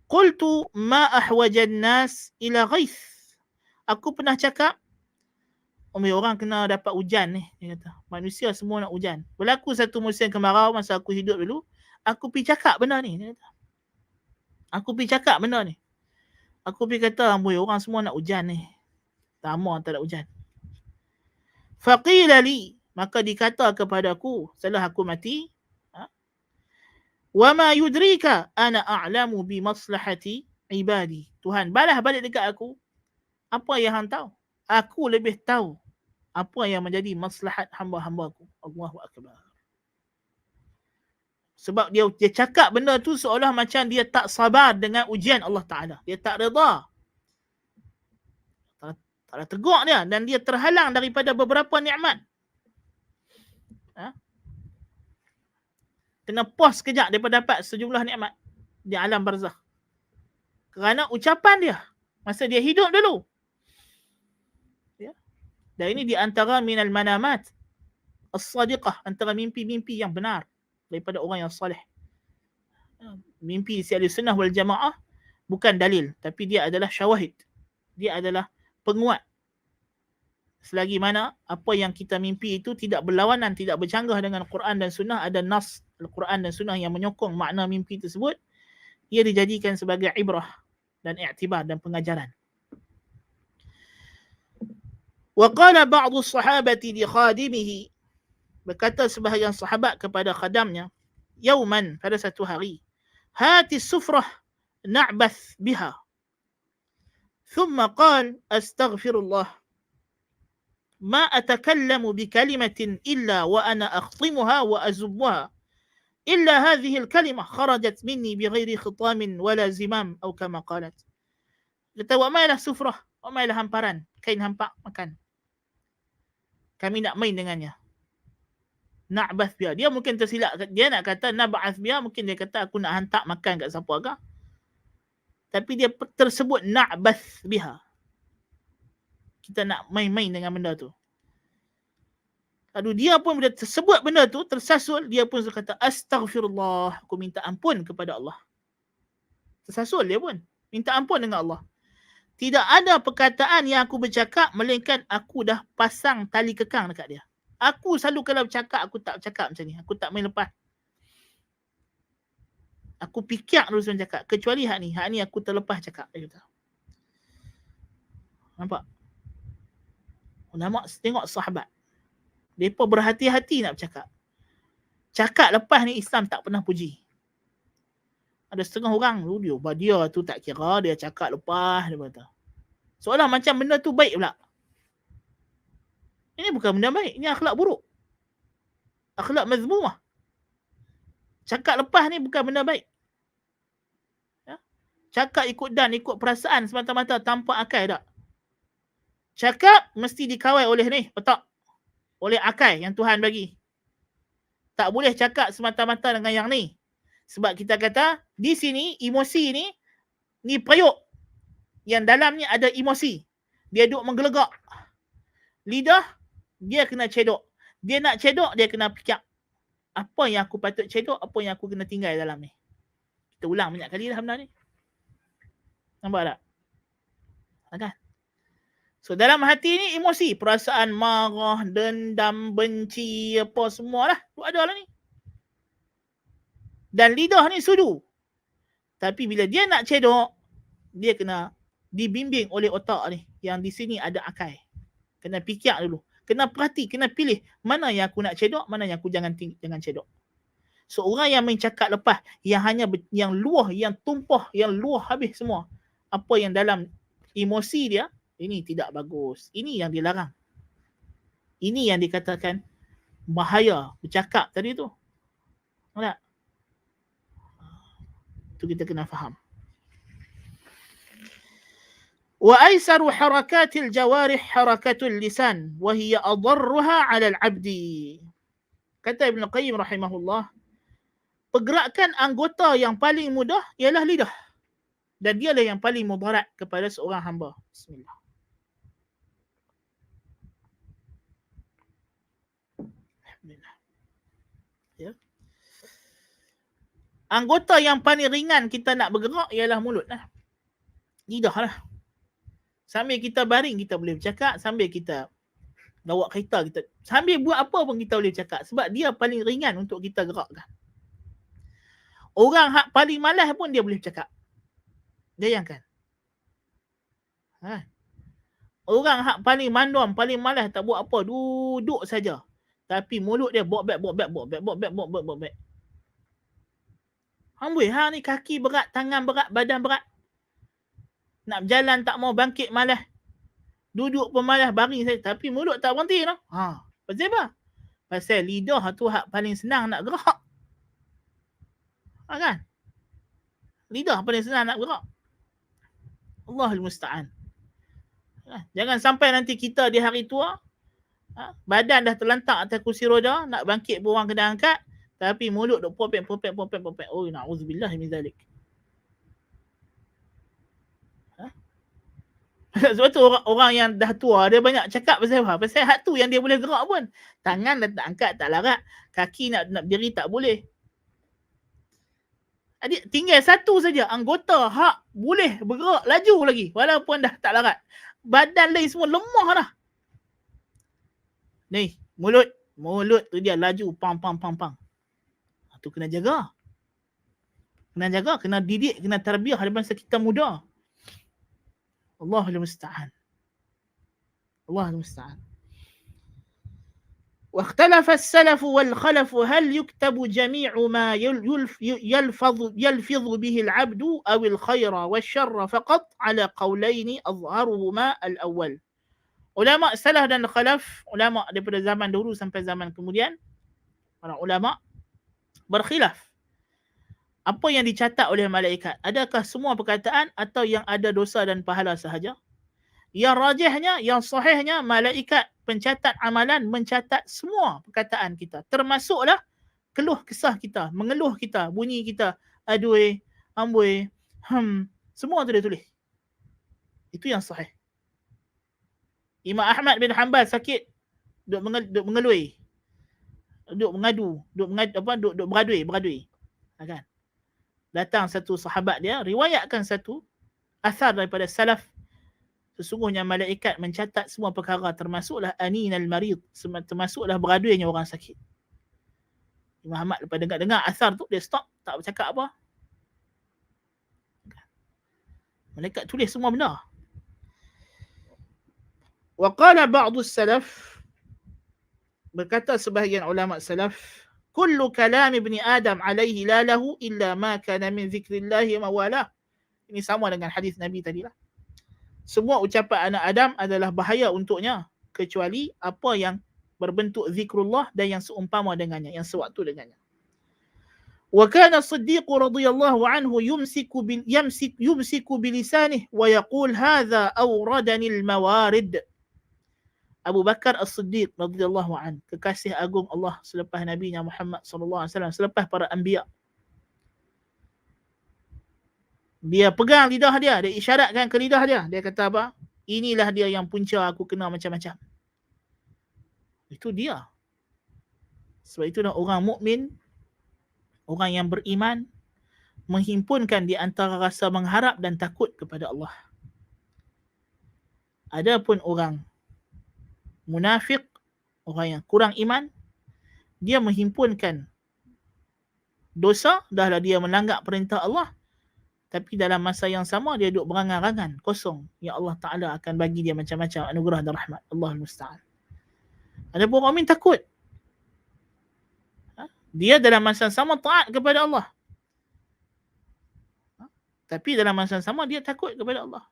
Qultu ma ahwajan nas ila ghaith. Aku pernah cakap, orang kena dapat hujan ni, dia kata. Manusia semua nak hujan. Berlaku satu musim kemarau masa aku hidup dulu, aku pergi cakap benda ni, dia kata. Aku pergi cakap benda ni. Aku pergi kata, orang semua nak hujan ni. Lama tak ada hujan. Faqila li, maka dikata kepada aku setelah aku mati, wa ma yudrika ana a'lamu bi maslahati ibadi. Tuhan balas balik dekat aku, apa yang hang tahu? Aku lebih tahu apa yang menjadi maslahat hamba-hambaku. Allahu akbar. Sebab dia cakap benda tu seolah macam dia tak sabar dengan ujian Allah Ta'ala. Dia tak reda. Tak ada tegak dia. Dan dia terhalang daripada beberapa nikmat. Kena pause sekejap daripada dapat sejumlah nikmat di alam barzakh. Kerana ucapan dia masa dia hidup dulu. Ya. Dan ini di antara minal manamat as-sadiqah, antara mimpi-mimpi yang benar daripada orang yang salih. Mimpi si ahli sunnah wal jamaah bukan dalil, tapi dia adalah syawahid. Dia adalah penguat. Selagi mana apa yang kita mimpi itu tidak berlawanan, tidak bercanggah dengan Quran dan Sunnah, ada nas Al-Quran dan Sunnah yang menyokong makna mimpi tersebut, ia dijadikan sebagai ibrah dan i'tibar dan pengajaran. Wa qala ba'du sahabati li khadimihi, berkata sebahagian sahabat kepada khadamnya, yauman, pada satu hari, hati sufrah na'bath biha. Thumma qal astaghfirullah. ما أتكلم بكلمة إلا وأنا أخطمها وأزبها إلا هذه الكلمة خرجت مني بغير خطام ولا زمام أو كما قالت. Kata, wa mailah sufrah, wa mailah hamparan, kain hampak makan. Kami nak main dengannya. Na'bath biha. Dia mungkin tersilap. Dia nak kata nab'ath biha, mungkin dia kata aku nak hantar makan kat siapa agak. Tapi dia tersebut na'bath biha. Kita nak main-main dengan benda tu. Lalu dia pun bila tersebut benda tu, tersasul, dia pun kata, astaghfirullah, aku minta ampun kepada Allah. Tersasul dia pun, minta ampun dengan Allah. Tidak ada perkataan yang aku bercakap, melainkan aku dah pasang tali kekang dekat dia. Aku selalu kalau bercakap, aku tak bercakap macam ni. Aku tak main lepas. Aku fikir dulu sebelum cakap. Kecuali hak ni aku terlepas cakap. Dia kata. Nampak? Ulama tengok sahabat. Mereka berhati-hati nak bercakap. Cakap lepas ni Islam tak pernah puji. Ada setengah orang dia tu tak kira, dia cakap lepas, dia kata. Seolah macam benda tu baik pula. Ini bukan benda baik, ini akhlak buruk. Akhlak mazmumah. Cakap lepas ni bukan benda baik. Ya? Cakap ikut dan ikut perasaan semata-mata tanpa akal tak. Cakap mesti dikawal oleh ni, otak. Oleh akal yang Tuhan bagi. Tak boleh cakap semata-mata dengan yang ni. Sebab kita kata, di sini emosi ni periuk. Yang dalam ni ada emosi. Dia duk menggelegak. Lidah, dia kena cedok. Dia nak cedok, dia kena fikir. Apa yang aku patut cedok, apa yang aku kena tinggal dalam ni. Kita ulang banyak kali dah benda ni. Nampak tak? Kan? So dalam hati ni emosi, perasaan marah, dendam, benci, apa semualah, tu ada lah ni. Dan lidah ni sudu. Tapi bila dia nak cedok, dia kena dibimbing oleh otak ni, yang di sini ada akal. Kena fikir dulu. Kena perhati, kena pilih mana yang aku nak cedok, mana yang aku jangan cedok. So orang yang main cakap lepas, yang hanya yang luah, yang tumpah, yang luah habis semua. Apa yang dalam emosi dia, ini tidak bagus. Ini yang dilarang. Ini yang dikatakan bahaya bercakap tadi tu. Tak? Itu kita kena faham. Wa aisaru harakatil jawarih harakatul lisan wa hiya adarruha 'ala al-'abdi. Kata Ibn Qayyim rahimahullah, pergerakan anggota yang paling mudah ialah lidah. Dan dialah yang paling mudarat kepada seorang hamba. Bismillah. Alhamdulillah. Ya. Anggota yang paling ringan kita nak bergerak ialah mulut lah. Lidah lah. Sambil kita baring kita boleh bercakap, sambil kita bawa kereta kita, sambil buat apa pun kita boleh bercakap sebab dia paling ringan untuk kita gerakkan. Orang hak paling malas pun dia boleh bercakap. Bayangkan. Orang hak paling mandom, paling malas tak buat apa, duduk saja. Tapi mulut dia bok-bek. Amboi, ni kaki berat, tangan berat, badan berat. Nak berjalan tak mau, bangkit malas. Duduk pun malas, baring saja. Tapi mulut tak berhenti no. Pasal apa? Pasal lidah tu hak paling senang nak gerak. Kan? Lidah paling senang nak gerak. Allahul Musta'an. Jangan sampai nanti kita di hari tua, badan dah terlantak atas kursi roda, nak bangkit pun orang kena angkat, tapi mulut duk popek. Oh, na'udzubillah min zalik. Sebab tu orang yang dah tua dia banyak cakap pasal apa? Pasal hak tu yang dia boleh gerak pun. Tangan dah tak angkat, tak larat. Kaki nak berdiri tak boleh. Adik, tinggal satu saja anggota hak boleh bergerak laju lagi walaupun dah tak larat. Badan lain semua lemah dah. Ni, mulut tu dia laju pang. Tu kena jaga. Kena didik, kena tarbiyah daripada masa kita muda. Allahul Musta'an. واختلف السلف والخلف هل يكتب جميع ما يلفظ به العبد أو الخير والشر فقط على قولين أظهرهما الأول. Ulama salaf dan khalaf, ulama daripada zaman dulu sampai zaman kemudian, para ulama berkhilaf. Apa yang dicatat oleh malaikat? Adakah semua perkataan atau yang ada dosa dan pahala sahaja? Yang rajihnya, yang sahihnya, malaikat pencatat amalan mencatat semua perkataan kita. Termasuklah keluh kesah kita, mengeluh kita, bunyi kita, adui, amboi, semua tu dia tulis. Itu yang sahih. Imam Ahmad bin Hanbal sakit, duk mengelui, duk mengadu, duk beradui. Kan? Datang satu sahabat dia, riwayatkan satu asar daripada salaf. Sesungguhnya malaikat mencatat semua perkara, termasuklah aninal marid, termasuklah beraduinya orang sakit. Imam Ahmad lepas dengar asar tu, dia stop, tak bercakap apa. Malaikat tulis semua benda. Wa qala ba'du salaf, berkata sebahagian ulama salaf, kullu kalam ibni Adam alaihi la lahu illa ma kana min zikrillahi mawalah. Ini sama dengan hadis Nabi tadi lah. Semua ucapan anak Adam adalah bahaya untuknya kecuali apa yang berbentuk zikrullah dan yang seumpama dengannya, yang sewaktu dengannya. Wa kana Siddiq radhiyallahu anhu yumsiku bilisanihi wa yaqul hadha awradani al-mawarid. Abu Bakar As-Siddiq radhiyallahu anhu, kekasih agung Allah selepas Nabi Muhammad sallallahu alaihi wasallam, selepas para anbiya. Dia pegang lidah dia isyaratkan ke lidah dia. Dia kata apa? Inilah dia yang punca aku kena macam-macam. Itu dia. Sebab itulah orang mukmin, orang yang beriman, menghimpunkan di antara rasa mengharap dan takut kepada Allah. Adapun orang munafik, orang yang kurang iman, dia menghimpunkan dosa, dahlah dia melanggar perintah Allah, tapi dalam masa yang sama dia duduk berangan-angan kosong. Ya Allah Ta'ala akan bagi dia macam-macam anugerah dan rahmat. Allahul Musta'an. Ada pun orang takut. Dia dalam masa sama taat kepada Allah. Tapi dalam masa sama dia takut kepada Allah.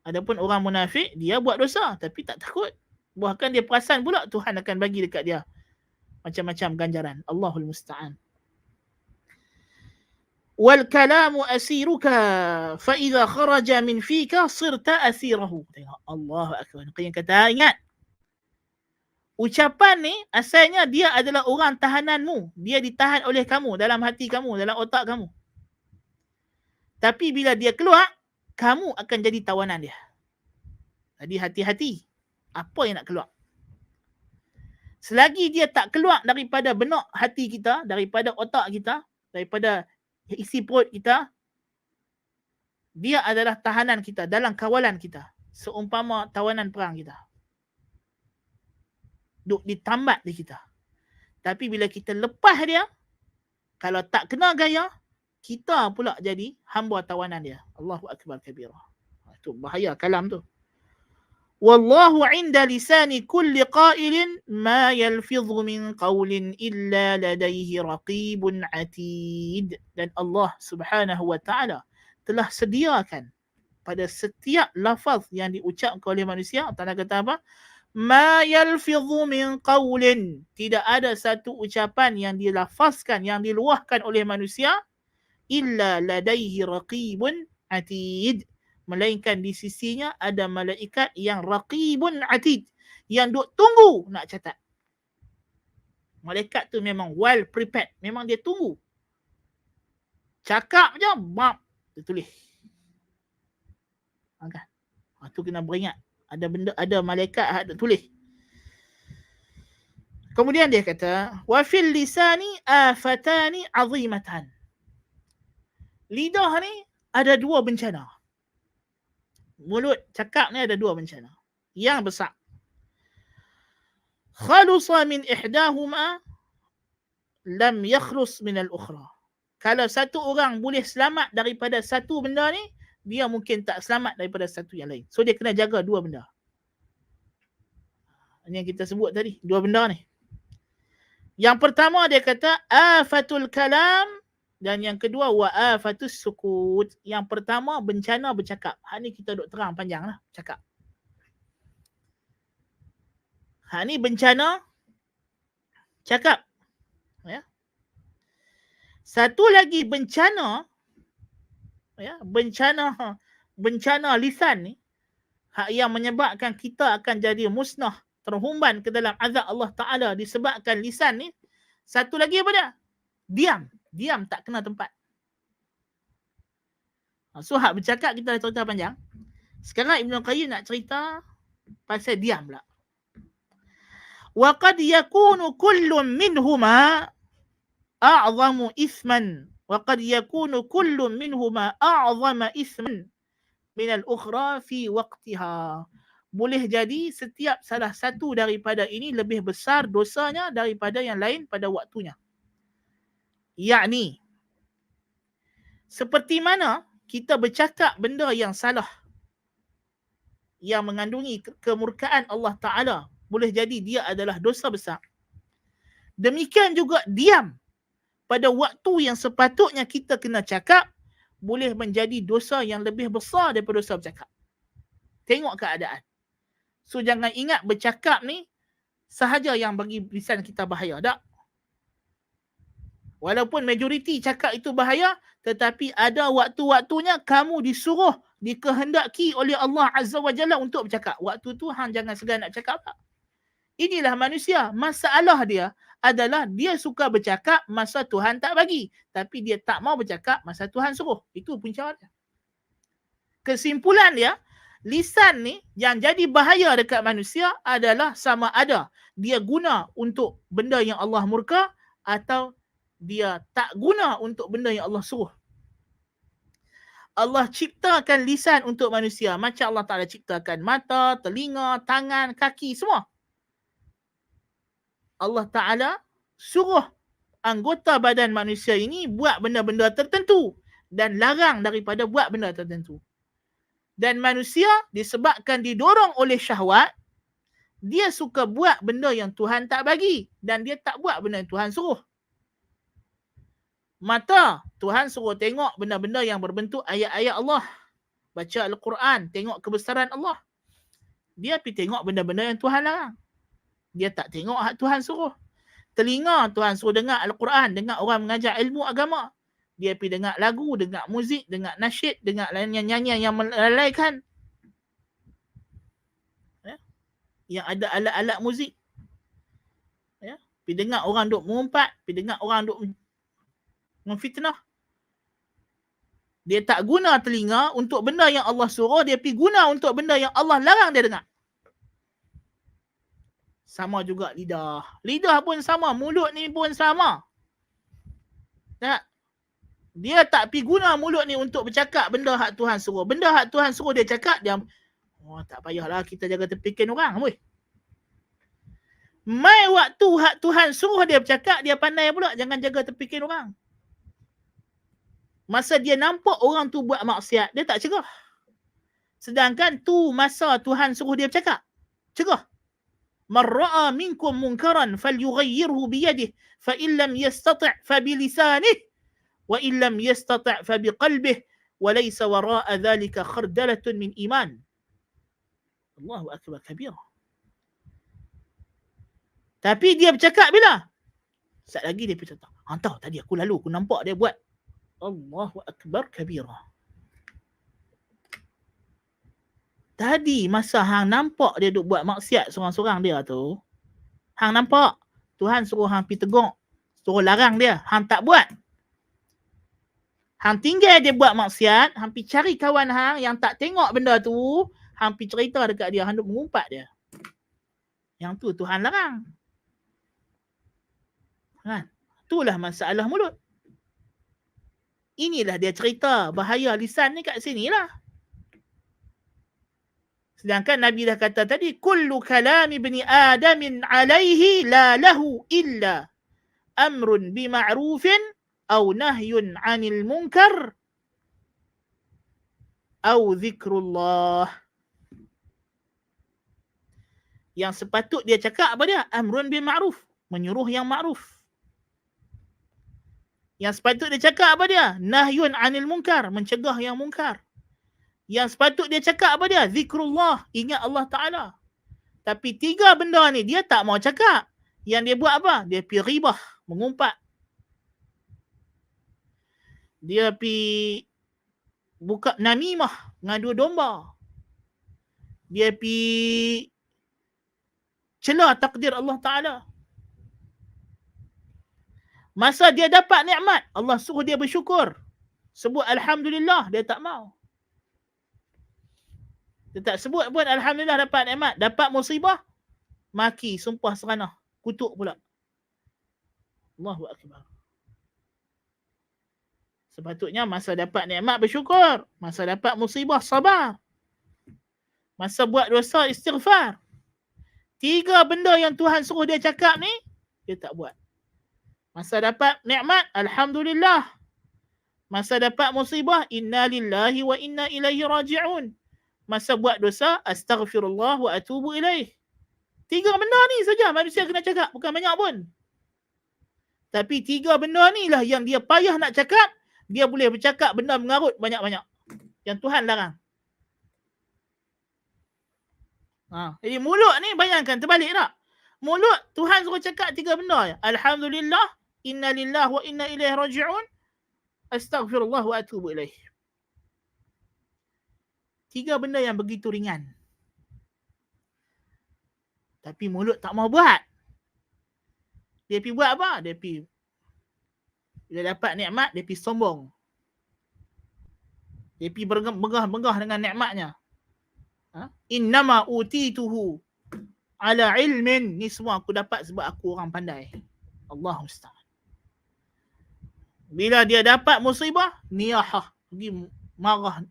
Adapun orang munafik, dia buat dosa tapi tak takut. Bahkan dia perasan pula Tuhan akan bagi dekat dia macam-macam ganjaran. Allahul Musta'an. Wal kalamu asiruka fa idza kharaja min fika sirta asirahu. Tengok, Allahu akbar. Yang kata, ingat, ucapan ni asalnya dia adalah orang tahananmu. Dia ditahan oleh kamu, dalam hati kamu, dalam otak kamu. Tapi bila dia keluar, kamu akan jadi tawanan dia. Jadi hati-hati apa yang nak keluar. Selagi dia tak keluar daripada benak hati kita, daripada otak kita, daripada isi perut kita, dia adalah tahanan kita, dalam kawalan kita. Seumpama tawanan perang kita. Duk ditambat di kita. Tapi bila kita lepas dia, kalau tak kena gaya, kita pula jadi hamba tawanan dia. Allahu akbar kabira. Itu bahaya kalam tu. Wallahu 'inda lisani kulli qailin ma yalfidhu min qawlin illa ladayhi raqibun 'atid. Dan Allah Subhanahu wa taala telah sediakan pada setiap lafaz yang diucapkan oleh manusia. Allah kata apa? Ma yalfidhu min qawlin. Tidak ada satu ucapan yang dilafazkan, yang diluahkan oleh manusia illa ladaihi raqibun atid, melainkan di sisinya ada malaikat yang raqibun atid, yang duk tunggu nak catat. Malaikat tu memang well prepared, memang dia tunggu. Cakap je, bab, dia tulis. Kan? Tu kena beringat. Ada benda, ada malaikat ada tulis. Kemudian dia kata, wa fil lisani afatani azimatan. Lidah ni ada dua bencana. Mulut, cakap ni ada dua bencana yang besar. Khalusa min ihdahuma lam yakhlus min al-ukhra. Kalau satu orang boleh selamat daripada satu benda ni, dia mungkin tak selamat daripada satu yang lain. So dia kena jaga dua benda. Ini yang kita sebut tadi, dua benda ni. Yang pertama dia kata afatul kalam, dan yang kedua wa afatus sukut. Yang pertama bencana bercakap. Hak ni kita duk terang panjang lah cakap. Hak ni bencana cakap. Ya. Satu lagi bencana, ya, bencana lisan ni, hak yang menyebabkan kita akan jadi musnah, terhumban ke dalam azab Allah Ta'ala disebabkan lisan ni. Satu lagi apa dia? Diam tak kena tempat. So hak bercakap kita dah cerita panjang. Sekarang Ibn Qayyim nak cerita pasal diam pula. Wa qad yakunu kullun minhuma a'zamu ithman. Wa qad yakunu kullun minhuma a'zama ithman min al-ukhra fi waqtiha. Boleh jadi setiap salah satu daripada ini lebih besar dosanya daripada yang lain pada waktunya. Yakni, seperti mana kita bercakap benda yang salah, yang mengandungi kemurkaan Allah Ta'ala, boleh jadi dia adalah dosa besar. Demikian juga diam pada waktu yang sepatutnya kita kena cakap, boleh menjadi dosa yang lebih besar daripada dosa bercakap. Tengok keadaan. So jangan ingat bercakap ni sahaja yang bagi lisan kita bahaya. Tak. Walaupun majoriti cakap itu bahaya, tetapi ada waktu-waktunya kamu disuruh, dikehendaki oleh Allah Azza wa Jalla untuk bercakap. Waktu tu hang jangan segan nak cakap tak. Inilah manusia. Masalah dia adalah dia suka bercakap masa Tuhan tak bagi. Tapi dia tak mau bercakap masa Tuhan suruh. Itu punca dia. Kesimpulan dia, lisan ni yang jadi bahaya dekat manusia adalah sama ada dia guna untuk benda yang Allah murka atau dia tak guna untuk benda yang Allah suruh. Allah ciptakan lisan untuk manusia. Macam Allah Ta'ala ciptakan mata, telinga, tangan, kaki, semua. Allah Ta'ala suruh anggota badan manusia ini buat benda-benda tertentu dan larang daripada buat benda tertentu. Dan manusia disebabkan didorong oleh syahwat, dia suka buat benda yang Tuhan tak bagi dan dia tak buat benda yang Tuhan suruh. Mata, Tuhan suruh tengok benda-benda yang berbentuk ayat-ayat Allah. Baca Al-Quran, tengok kebesaran Allah. Dia pergi tengok benda-benda yang Tuhan larang. Dia tak tengok hak Tuhan suruh. Telinga Tuhan suruh dengar Al-Quran, dengar orang mengajar ilmu agama. Dia pergi dengar lagu, dengar muzik, dengar nasyid, dengar nyanyian yang melalaikan. Ya? Yang ada alat-alat muzik. Ya? Pergi dengar orang duk mengumpat, pergi dengar orang duk memfitnah. Dia tak guna telinga untuk benda yang Allah suruh, dia pergi guna untuk benda yang Allah larang dia dengar. Sama juga lidah. Lidah pun sama, mulut ni pun sama. Tak? Dia tak pergi guna mulut ni untuk bercakap benda hak Tuhan suruh. Benda hak Tuhan suruh dia cakap, dia tak payahlah kita jaga tepikan orang. Weh. Mai waktu hak Tuhan suruh dia bercakap, dia pandai pula jangan jaga tepikan orang. Masa dia nampak orang tu buat maksiat, dia tak cegah. Sedangkan tu masa Tuhan suruh dia bercakap, cegah. Man ra'a minkum munkaran falyughayyirhu biyadihi fa in lam yastati' fa bilisanihi wa in lam yastati' fa biqalbihi wa laysa wara'a dhalika khardalatun min iman. Allahu akbar kabira. Tapi dia bercakap bila? Sat lagi dia bercakap. Tahu tadi aku lalu aku nampak dia buat. Allahu akbar kabira. Tadi masa hang nampak dia duk buat maksiat seorang-seorang dia tu, hang nampak Tuhan suruh hang pergi tegur, suruh larang dia, hang tak buat. Hang tinggal dia buat maksiat, hang pergi cari kawan hang yang tak tengok benda tu, hang pergi cerita dekat dia, hang duk mengumpat dia. Yang tu Tuhan larang. Kan? Itulah masalah mulut. Inilah dia cerita bahaya lisan ni kat sini lah. Sedangkan Nabi dah kata tadi, kullu kalami ibni Adamin alaihi la lahu illa amrun bima'rufin aw nahyun 'anil munkar aw zikrullah. Yang sepatut dia cakap apa dia? Amrun bima'ruf, menyuruh yang ma'ruf. Yang sepatut dia cakap apa dia? Nahyun 'anil munkar, mencegah yang munkar. Yang sepatut dia cakap apa dia? Zikrullah, ingat Allah Ta'ala. Tapi tiga benda ni dia tak mau cakap. Yang dia buat apa? Dia pergi ribah, mengumpat. Dia pergi buka namimah, ngadu domba. Dia pergi celah takdir Allah Ta'ala. Masa dia dapat nikmat, Allah suruh dia bersyukur. Sebut Alhamdulillah, dia tak mau. Dia tak sebut pun Alhamdulillah dapat nikmat. Dapat musibah, maki, sumpah seranah, kutuk pula. Allahu Akbar. Sepatutnya masa dapat nikmat bersyukur. Masa dapat musibah sabar. Masa buat dosa istighfar. Tiga benda yang Tuhan suruh dia cakap ni, dia tak buat. Masa dapat nikmat, Alhamdulillah. Masa dapat musibah, inna lillahi wa inna ilaihi raji'un. Masa buat dosa, astaghfirullah wa atubu ilaih. Tiga benda ni saja manusia kena cakap, bukan banyak pun. Tapi tiga benda ni lah yang dia payah nak cakap, dia boleh bercakap benda mengarut banyak-banyak. Yang Tuhan larang. Jadi mulut ni bayangkan terbalik tak? Mulut Tuhan suruh cakap tiga benda. Alhamdulillah, inna lillahi wa inna ilaihi raji'un, astaghfirullah wa atubu ilaih. Tiga benda yang begitu ringan. Tapi mulut tak mau buat. Dia pergi buat apa? Dia pergi, bila dapat nikmat, dia pergi sombong. Dia pergi begah-begah dengan nikmatnya. Innama utituhu ala ilmin. Ni semua aku dapat sebab aku orang pandai. Allahu musta'an. Bila dia dapat musibah, niyahah, pergi marah.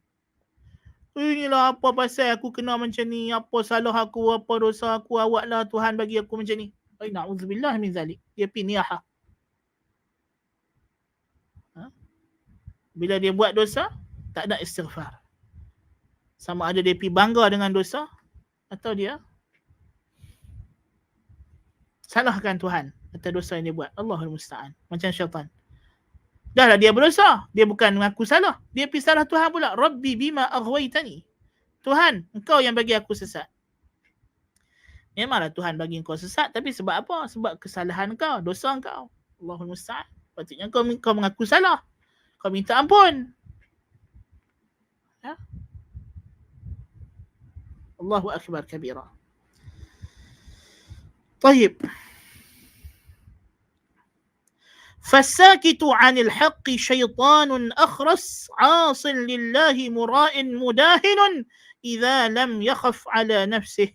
Inilah apa pasal aku kena macam ni, apa salah aku, apa dosa aku, awaklah Tuhan bagi aku macam ni. Na'udzubillah min zalik. Dia pergi niyahah. Bila dia buat dosa, tak ada istighfar. Sama ada dia pergi bangga dengan dosa, atau dia salahkan Tuhan atas dosa yang dia buat. Allahul musta'an. Macam syaitan. Dah lah dia berdosa. Dia bukan mengaku salah. Dia pergi salah Tuhan pula. Rabbi bima aghwaytani. Tuhan, engkau yang bagi aku sesat. Memanglah Tuhan bagi kau sesat, tapi sebab apa? Sebab kesalahan kau, dosa kau. Allahul musta'an. Patutnya kau mengaku salah. Kau minta ampun. Ya? Allahu akbar kabira. طيب. فالساكت عن الحق شيطان أخرس عاص لله مراء مداهن إذا لم يخف على نفسه.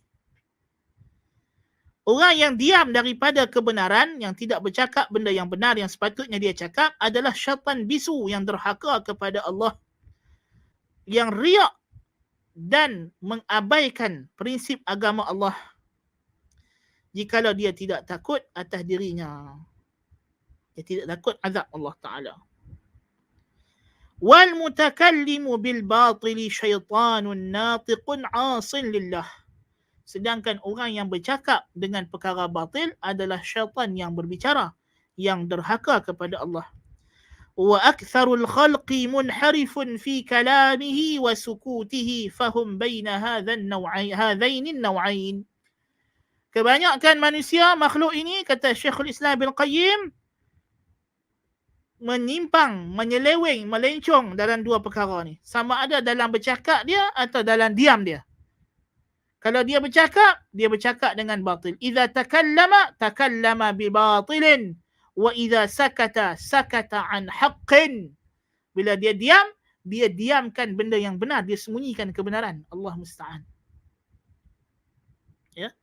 Orang yang diam daripada kebenaran, yang tidak bercakap benda yang benar yang sepatutnya dia cakap, adalah syaitan bisu yang derhaka kepada Allah, yang riak dan mengabaikan prinsip agama Allah jikalau dia tidak takut atas dirinya. Dia tidak takut azab Allah Ta'ala. Wal mutakallimu bil batili syaitanun natiqun asin lillah. Sedangkan orang yang bercakap dengan perkara batil adalah syaitan yang berbicara, yang derhaka kepada Allah. Wa aktsarul khalqi munharifun fi kalamihi wa sukutihi fahum baina hadaini an-naw'ain. Kebanyakan manusia, makhluk ini, kata Syekhul Islam Ibn Qayyim, menyimpang, menyeleweng, melencong dalam dua perkara ni. Sama ada dalam bercakap dia atau dalam diam dia. Kalau dia bercakap dengan batil. Idza takallama bi batilin wa idza sakata an haqqin. Bila dia diam, dia diamkan benda yang benar, dia sembunyikan kebenaran. Allah musta'an. Ya.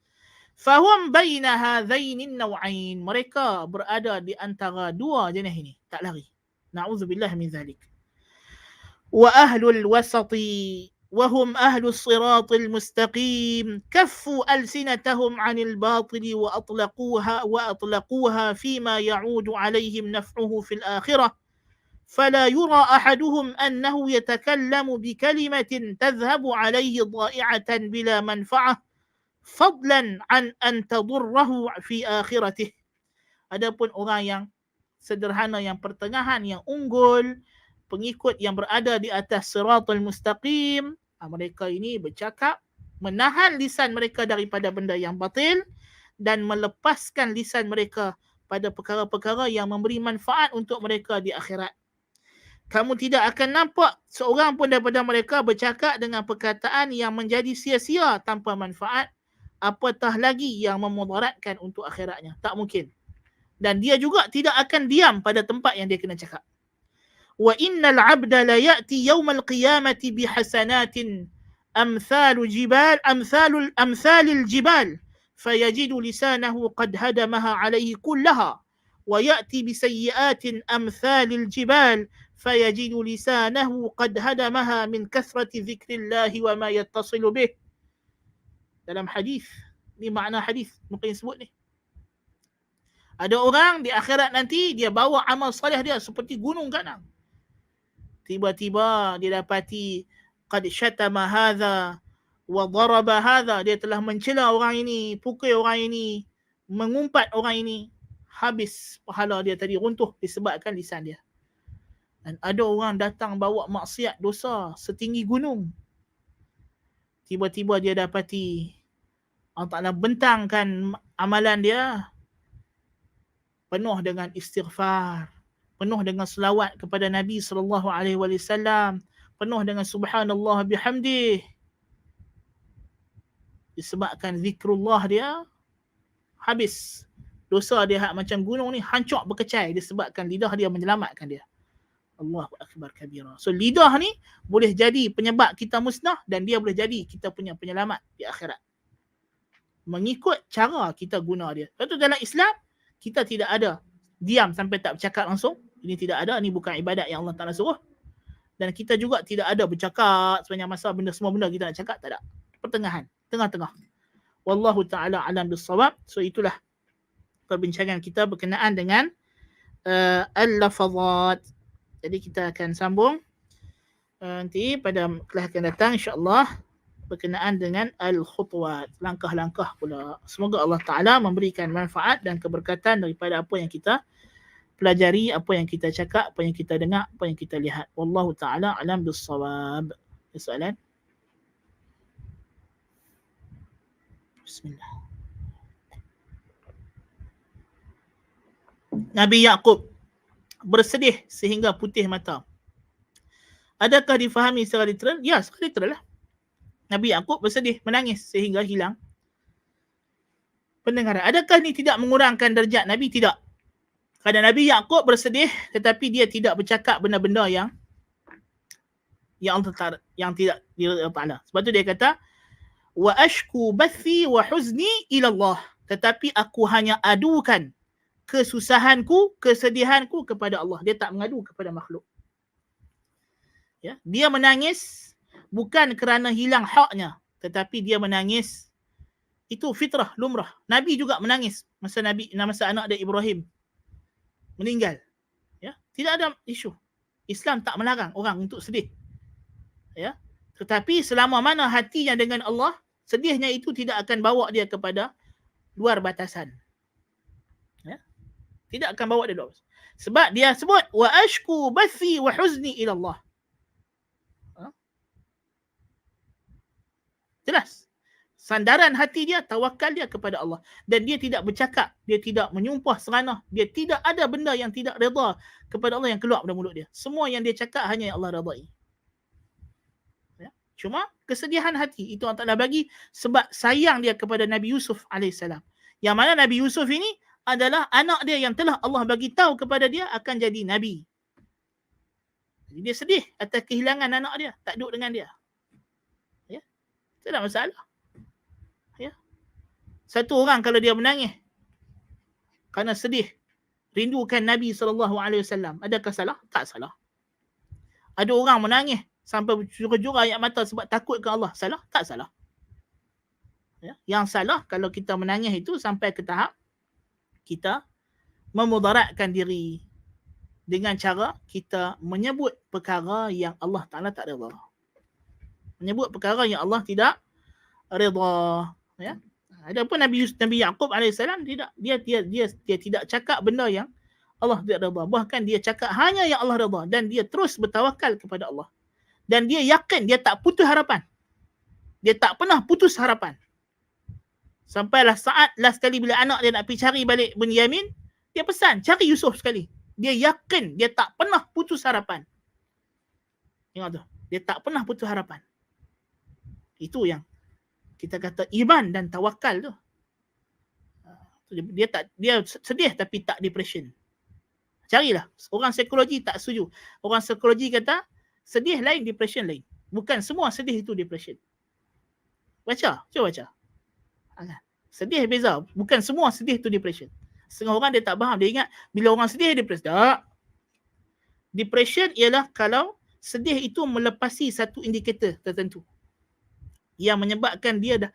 Fahum baina hadzaini an-naw'ain. Mereka berada di antara dua jenis ini, tak lari. Na'udzubillah min zalik. Wa ahlul wasati وهم أهل الصراط المستقيم كفوا ألسنتهم عن الباطل وأطلقوها فيما يعود عليهم نفعه في الآخرة فلا يرى أحدهم أنه يتكلم بكلمة تذهب عليه ضائعة بلا منفعة فضلا عن أن تضره في آخرته. Adapun orang yang sederhana, yang pertengahan, yang unggul, pengikut yang berada di atas siratul mustaqim, mereka ini bercakap, menahan lisan mereka daripada benda yang batil dan melepaskan lisan mereka pada perkara-perkara yang memberi manfaat untuk mereka di akhirat. Kamu tidak akan nampak seorang pun daripada mereka bercakap dengan perkataan yang menjadi sia-sia tanpa manfaat, apatah lagi yang memudaratkan untuk akhiratnya. Tak mungkin. Dan dia juga tidak akan diam pada tempat yang dia kena cakap. وَإِنَّ الْعَبْدَ لَيَأْتِي يَوْمَ الْقِيَامَةِ بِحَسَنَاتٍ أَمْثَالِ الْجِبَالِ فَيَجِدُ لِسَانَهُ قَدْ هَدَمَهَا عَلَيْهِ كُلَّهَا وَيَأْتِي بِسَيِّئَاتٍ أَمْثَالِ الْجِبَالِ فَيَجِدُ لِسَانَهُ قَدْ هَدَمَهَا مِنْ كَثْرَةِ ذِكْرِ اللَّهِ وَمَا يَتَّصِلُ بِهِ. Dalam hadis, ni makna hadis mungkin sebut ni. Ada orang di akhirat nanti, dia bawa amal soleh dia seperti gunung ganang. Tiba-tiba dia dapati qad syatama hadha wa daraba hadha, dia telah mencela orang ini, pukul orang ini, mengumpat orang ini. Habis pahala dia tadi, runtuh disebabkan lisan dia. Dan ada orang datang bawa maksiat dosa setinggi gunung. Tiba-tiba dia dapati Allah Ta'ala bentangkan amalan dia penuh dengan istighfar, penuh dengan selawat kepada Nabi SAW, penuh dengan subhanallah bihamdih. Disebabkan zikrullah dia, habis. Dosa dia macam gunung ni hancur berkecai disebabkan lidah dia menyelamatkan dia. Allahu akbar kabira. So lidah ni boleh jadi penyebab kita musnah dan dia boleh jadi kita punya penyelamat di akhirat. Mengikut cara kita guna dia. Lepas tu dalam Islam, kita tidak ada diam sampai tak bercakap langsung. Ini tidak ada, ini bukan ibadat yang Allah Ta'ala suruh. Dan kita juga tidak ada bercakap sepanjang masa semua benda kita nak cakap, tak ada. Pertengahan, tengah-tengah. Wallahu Ta'ala alam bisawab. So itulah perbincangan kita berkenaan dengan al-lafazat. Jadi kita akan sambung nanti pada kelas akan datang insya-Allah berkenaan dengan al-khutwat, langkah-langkah pula. Semoga Allah Ta'ala memberikan manfaat dan keberkatan daripada apa yang kita pelajari, apa yang kita cakap, apa yang kita dengar, apa yang kita lihat. Wallahu Ta'ala alam bis-shawab. Soalan? Bismillah. Nabi Yaqub bersedih sehingga putih mata. Adakah difahami secara literal? Ya, secara literal lah. Nabi Yaqub bersedih, menangis sehingga hilang pendengaran. Adakah ini tidak mengurangkan darjat Nabi? Tidak. Kerana Nabi Yaqub bersedih tetapi dia tidak bercakap benda-benda yang yang tidak Allah Taala. Sebab tu dia kata wa ashku bathi wa huzni ila Allah. Tetapi aku hanya adukan kesusahanku, kesedihanku kepada Allah. Dia tak mengadu kepada makhluk. Ya, dia menangis bukan kerana hilang haknya, tetapi dia menangis itu fitrah, lumrah. Nabi juga menangis masa anak dia Ibrahim meninggal. Ya, tidak ada isu. Islam tak melarang orang untuk sedih. Ya. Tetapi selama mana hatinya dengan Allah, sedihnya itu tidak akan bawa dia kepada luar batasan. Ya. Tidak akan bawa dia luar batasan. Sebab dia sebut wa ashku bathi wa huzni ila Allah. Jelas. Sandaran hati dia, tawakal dia kepada Allah. Dan dia tidak bercakap, dia tidak menyumpah seranah, dia tidak ada benda yang tidak redha kepada Allah yang keluar dari mulut dia. Semua yang dia cakap hanya yang Allah redai. Ya. Cuma kesedihan hati itu Allah Ta'ala bagi sebab sayang dia kepada Nabi Yusuf AS. Yang mana Nabi Yusuf ini adalah anak dia yang telah Allah bagi tahu kepada dia akan jadi Nabi. Jadi dia sedih atas kehilangan anak dia, tak duduk dengan dia. Ya. Tidak masalah. Ya. Satu orang kalau dia menangis kerana sedih, rindukan Nabi SAW, adakah salah? Tak salah. Ada orang menangis sampai berjura-jura ayat mata sebab takut ke Allah, salah? Tak salah. Ya. Yang salah kalau kita menangis itu sampai ke tahap kita memudaratkan diri dengan cara kita menyebut perkara yang Allah Ta'ala tak redha. Menyebut perkara yang Allah tidak redha. Ya. Adapun Nabi Yaqub AS tidak, dia tidak cakap benda yang Allah tidak redha. Bahkan dia cakap hanya yang Allah redha dan dia terus bertawakal kepada Allah. Dan dia yakin dia tak putus harapan. Dia tak pernah putus harapan. Sampailah saat last kali bila anak dia nak pergi cari balik Bunyamin, dia pesan cari Yusuf sekali. Dia yakin dia tak pernah putus harapan. Ingat tu, dia tak pernah putus harapan. Itu yang kita kata iman dan tawakal tu. Dia sedih tapi tak depression. Carilah. Orang psikologi tak setuju. Orang psikologi kata sedih lain, depression lain. Bukan semua sedih itu depression. Baca, cuba baca. Sedih beza. Bukan semua sedih itu depression. Setengah orang dia tak faham. Dia ingat bila orang sedih depresi. Tak. Depression ialah kalau sedih itu melepasi satu indikator tertentu yang menyebabkan dia dah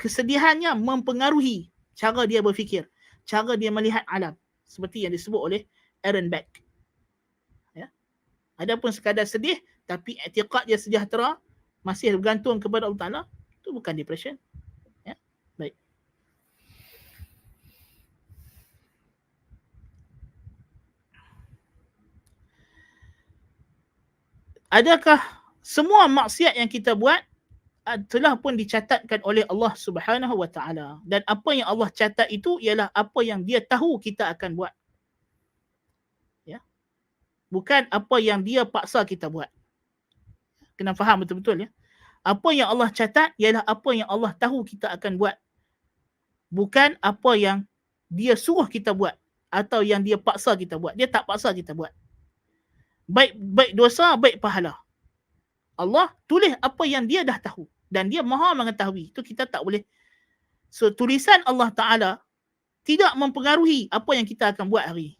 kesedihannya mempengaruhi cara dia berfikir, cara dia melihat alam, seperti yang disebut oleh Aaron Beck. Ya. Adapun sekadar sedih tapi i'tiqad dia sejahtera, masih bergantung kepada Allah Taala, itu bukan depression. Ya. Baik. Adakah semua maksiat yang kita buat telah pun dicatatkan oleh Allah Subhanahu Wa Taala, dan apa yang Allah catat itu ialah apa yang dia tahu kita akan buat. Ya. Bukan apa yang dia paksa kita buat. Kena faham betul-betul ya. Apa yang Allah catat ialah apa yang Allah tahu kita akan buat. Bukan apa yang dia suruh kita buat atau yang dia paksa kita buat. Dia tak paksa kita buat. Baik dosa, baik pahala. Allah tulis apa yang dia dah tahu dan dia maha mengetahui. Itu kita tak boleh. So tulisan Allah Ta'ala tidak mempengaruhi apa yang kita akan buat hari.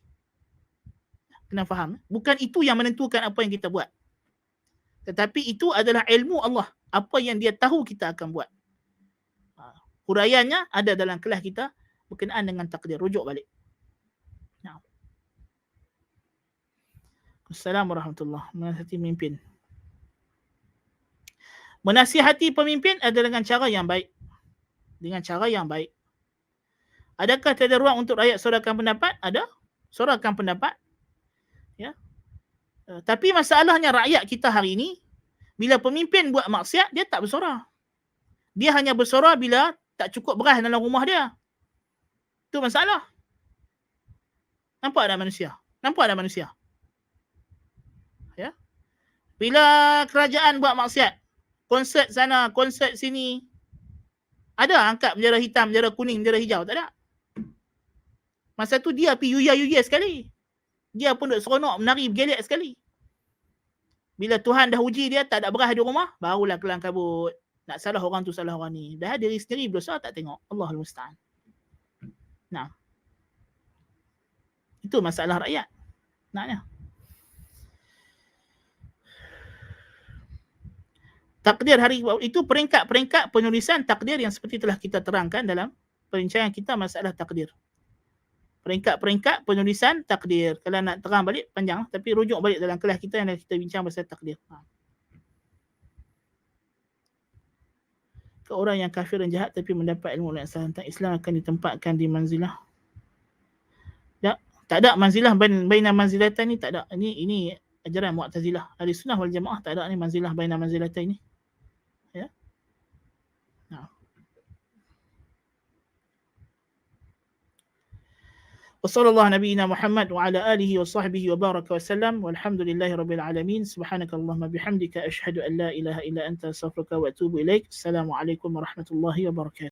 Kena faham. Bukan itu yang menentukan apa yang kita buat. Tetapi itu adalah ilmu Allah. Apa yang dia tahu kita akan buat. Huraiannya ada dalam kelas kita berkenaan dengan takdir. Rujuk balik. Assalamualaikum warahmatullahi wabarakatuh. Menasihati pemimpin. Menasihati pemimpin adalah dengan cara yang baik. Dengan cara yang baik. Adakah tiada ruang untuk rakyat sorakan pendapat? Ada. Sorakan pendapat. Ya. Tapi masalahnya rakyat kita hari ini, bila pemimpin buat maksiat, dia tak bersuara. Dia hanya bersuara bila tak cukup beras dalam rumah dia. Itu masalah. Nampak tak manusia? Nampak tak manusia? Ya. Bila kerajaan buat maksiat, konsert sana, konsert sini, ada angkat bendera hitam, bendera kuning, bendera hijau? Tak ada. Masa tu dia pergi yuya-yuya sekali. Dia pun duk seronok, menari, bergelek sekali. Bila Tuhan dah uji dia, tak ada berah di rumah, barulah kelang kabut. Nak salah orang tu, salah orang ni. Dah diri sendiri berdosa, tak tengok. Allahul Musta'an. Nah. Itu masalah rakyat. Naknya. Takdir hari itu peringkat-peringkat penulisan takdir yang seperti telah kita terangkan dalam perbincangan kita masalah takdir. Peringkat-peringkat penulisan takdir. Kalau nak terang balik panjang, tapi rujuk balik dalam kelas kita yang kita bincang pasal takdir. Ke orang yang kafir dan jahat tapi mendapat ilmu yang salah tentang Islam akan ditempatkan di manzilah. Tak ada manzilah baina manzilatan ni, tak ada. Ini ajaran Mu'tazilah. Ahli Sunnah wal Jamaah tak ada ni manzilah baina manzilatan ni. Ya. Nah. وصلى الله نبينا محمد وعلى آله وصحبه وبارك وسلم والحمد لله رب العالمين سبحانك اللهم بحمدك أشهد أن لا إله إلا أنت أستغفرك وأتوب إليك السلام عليكم ورحمة الله وبركاته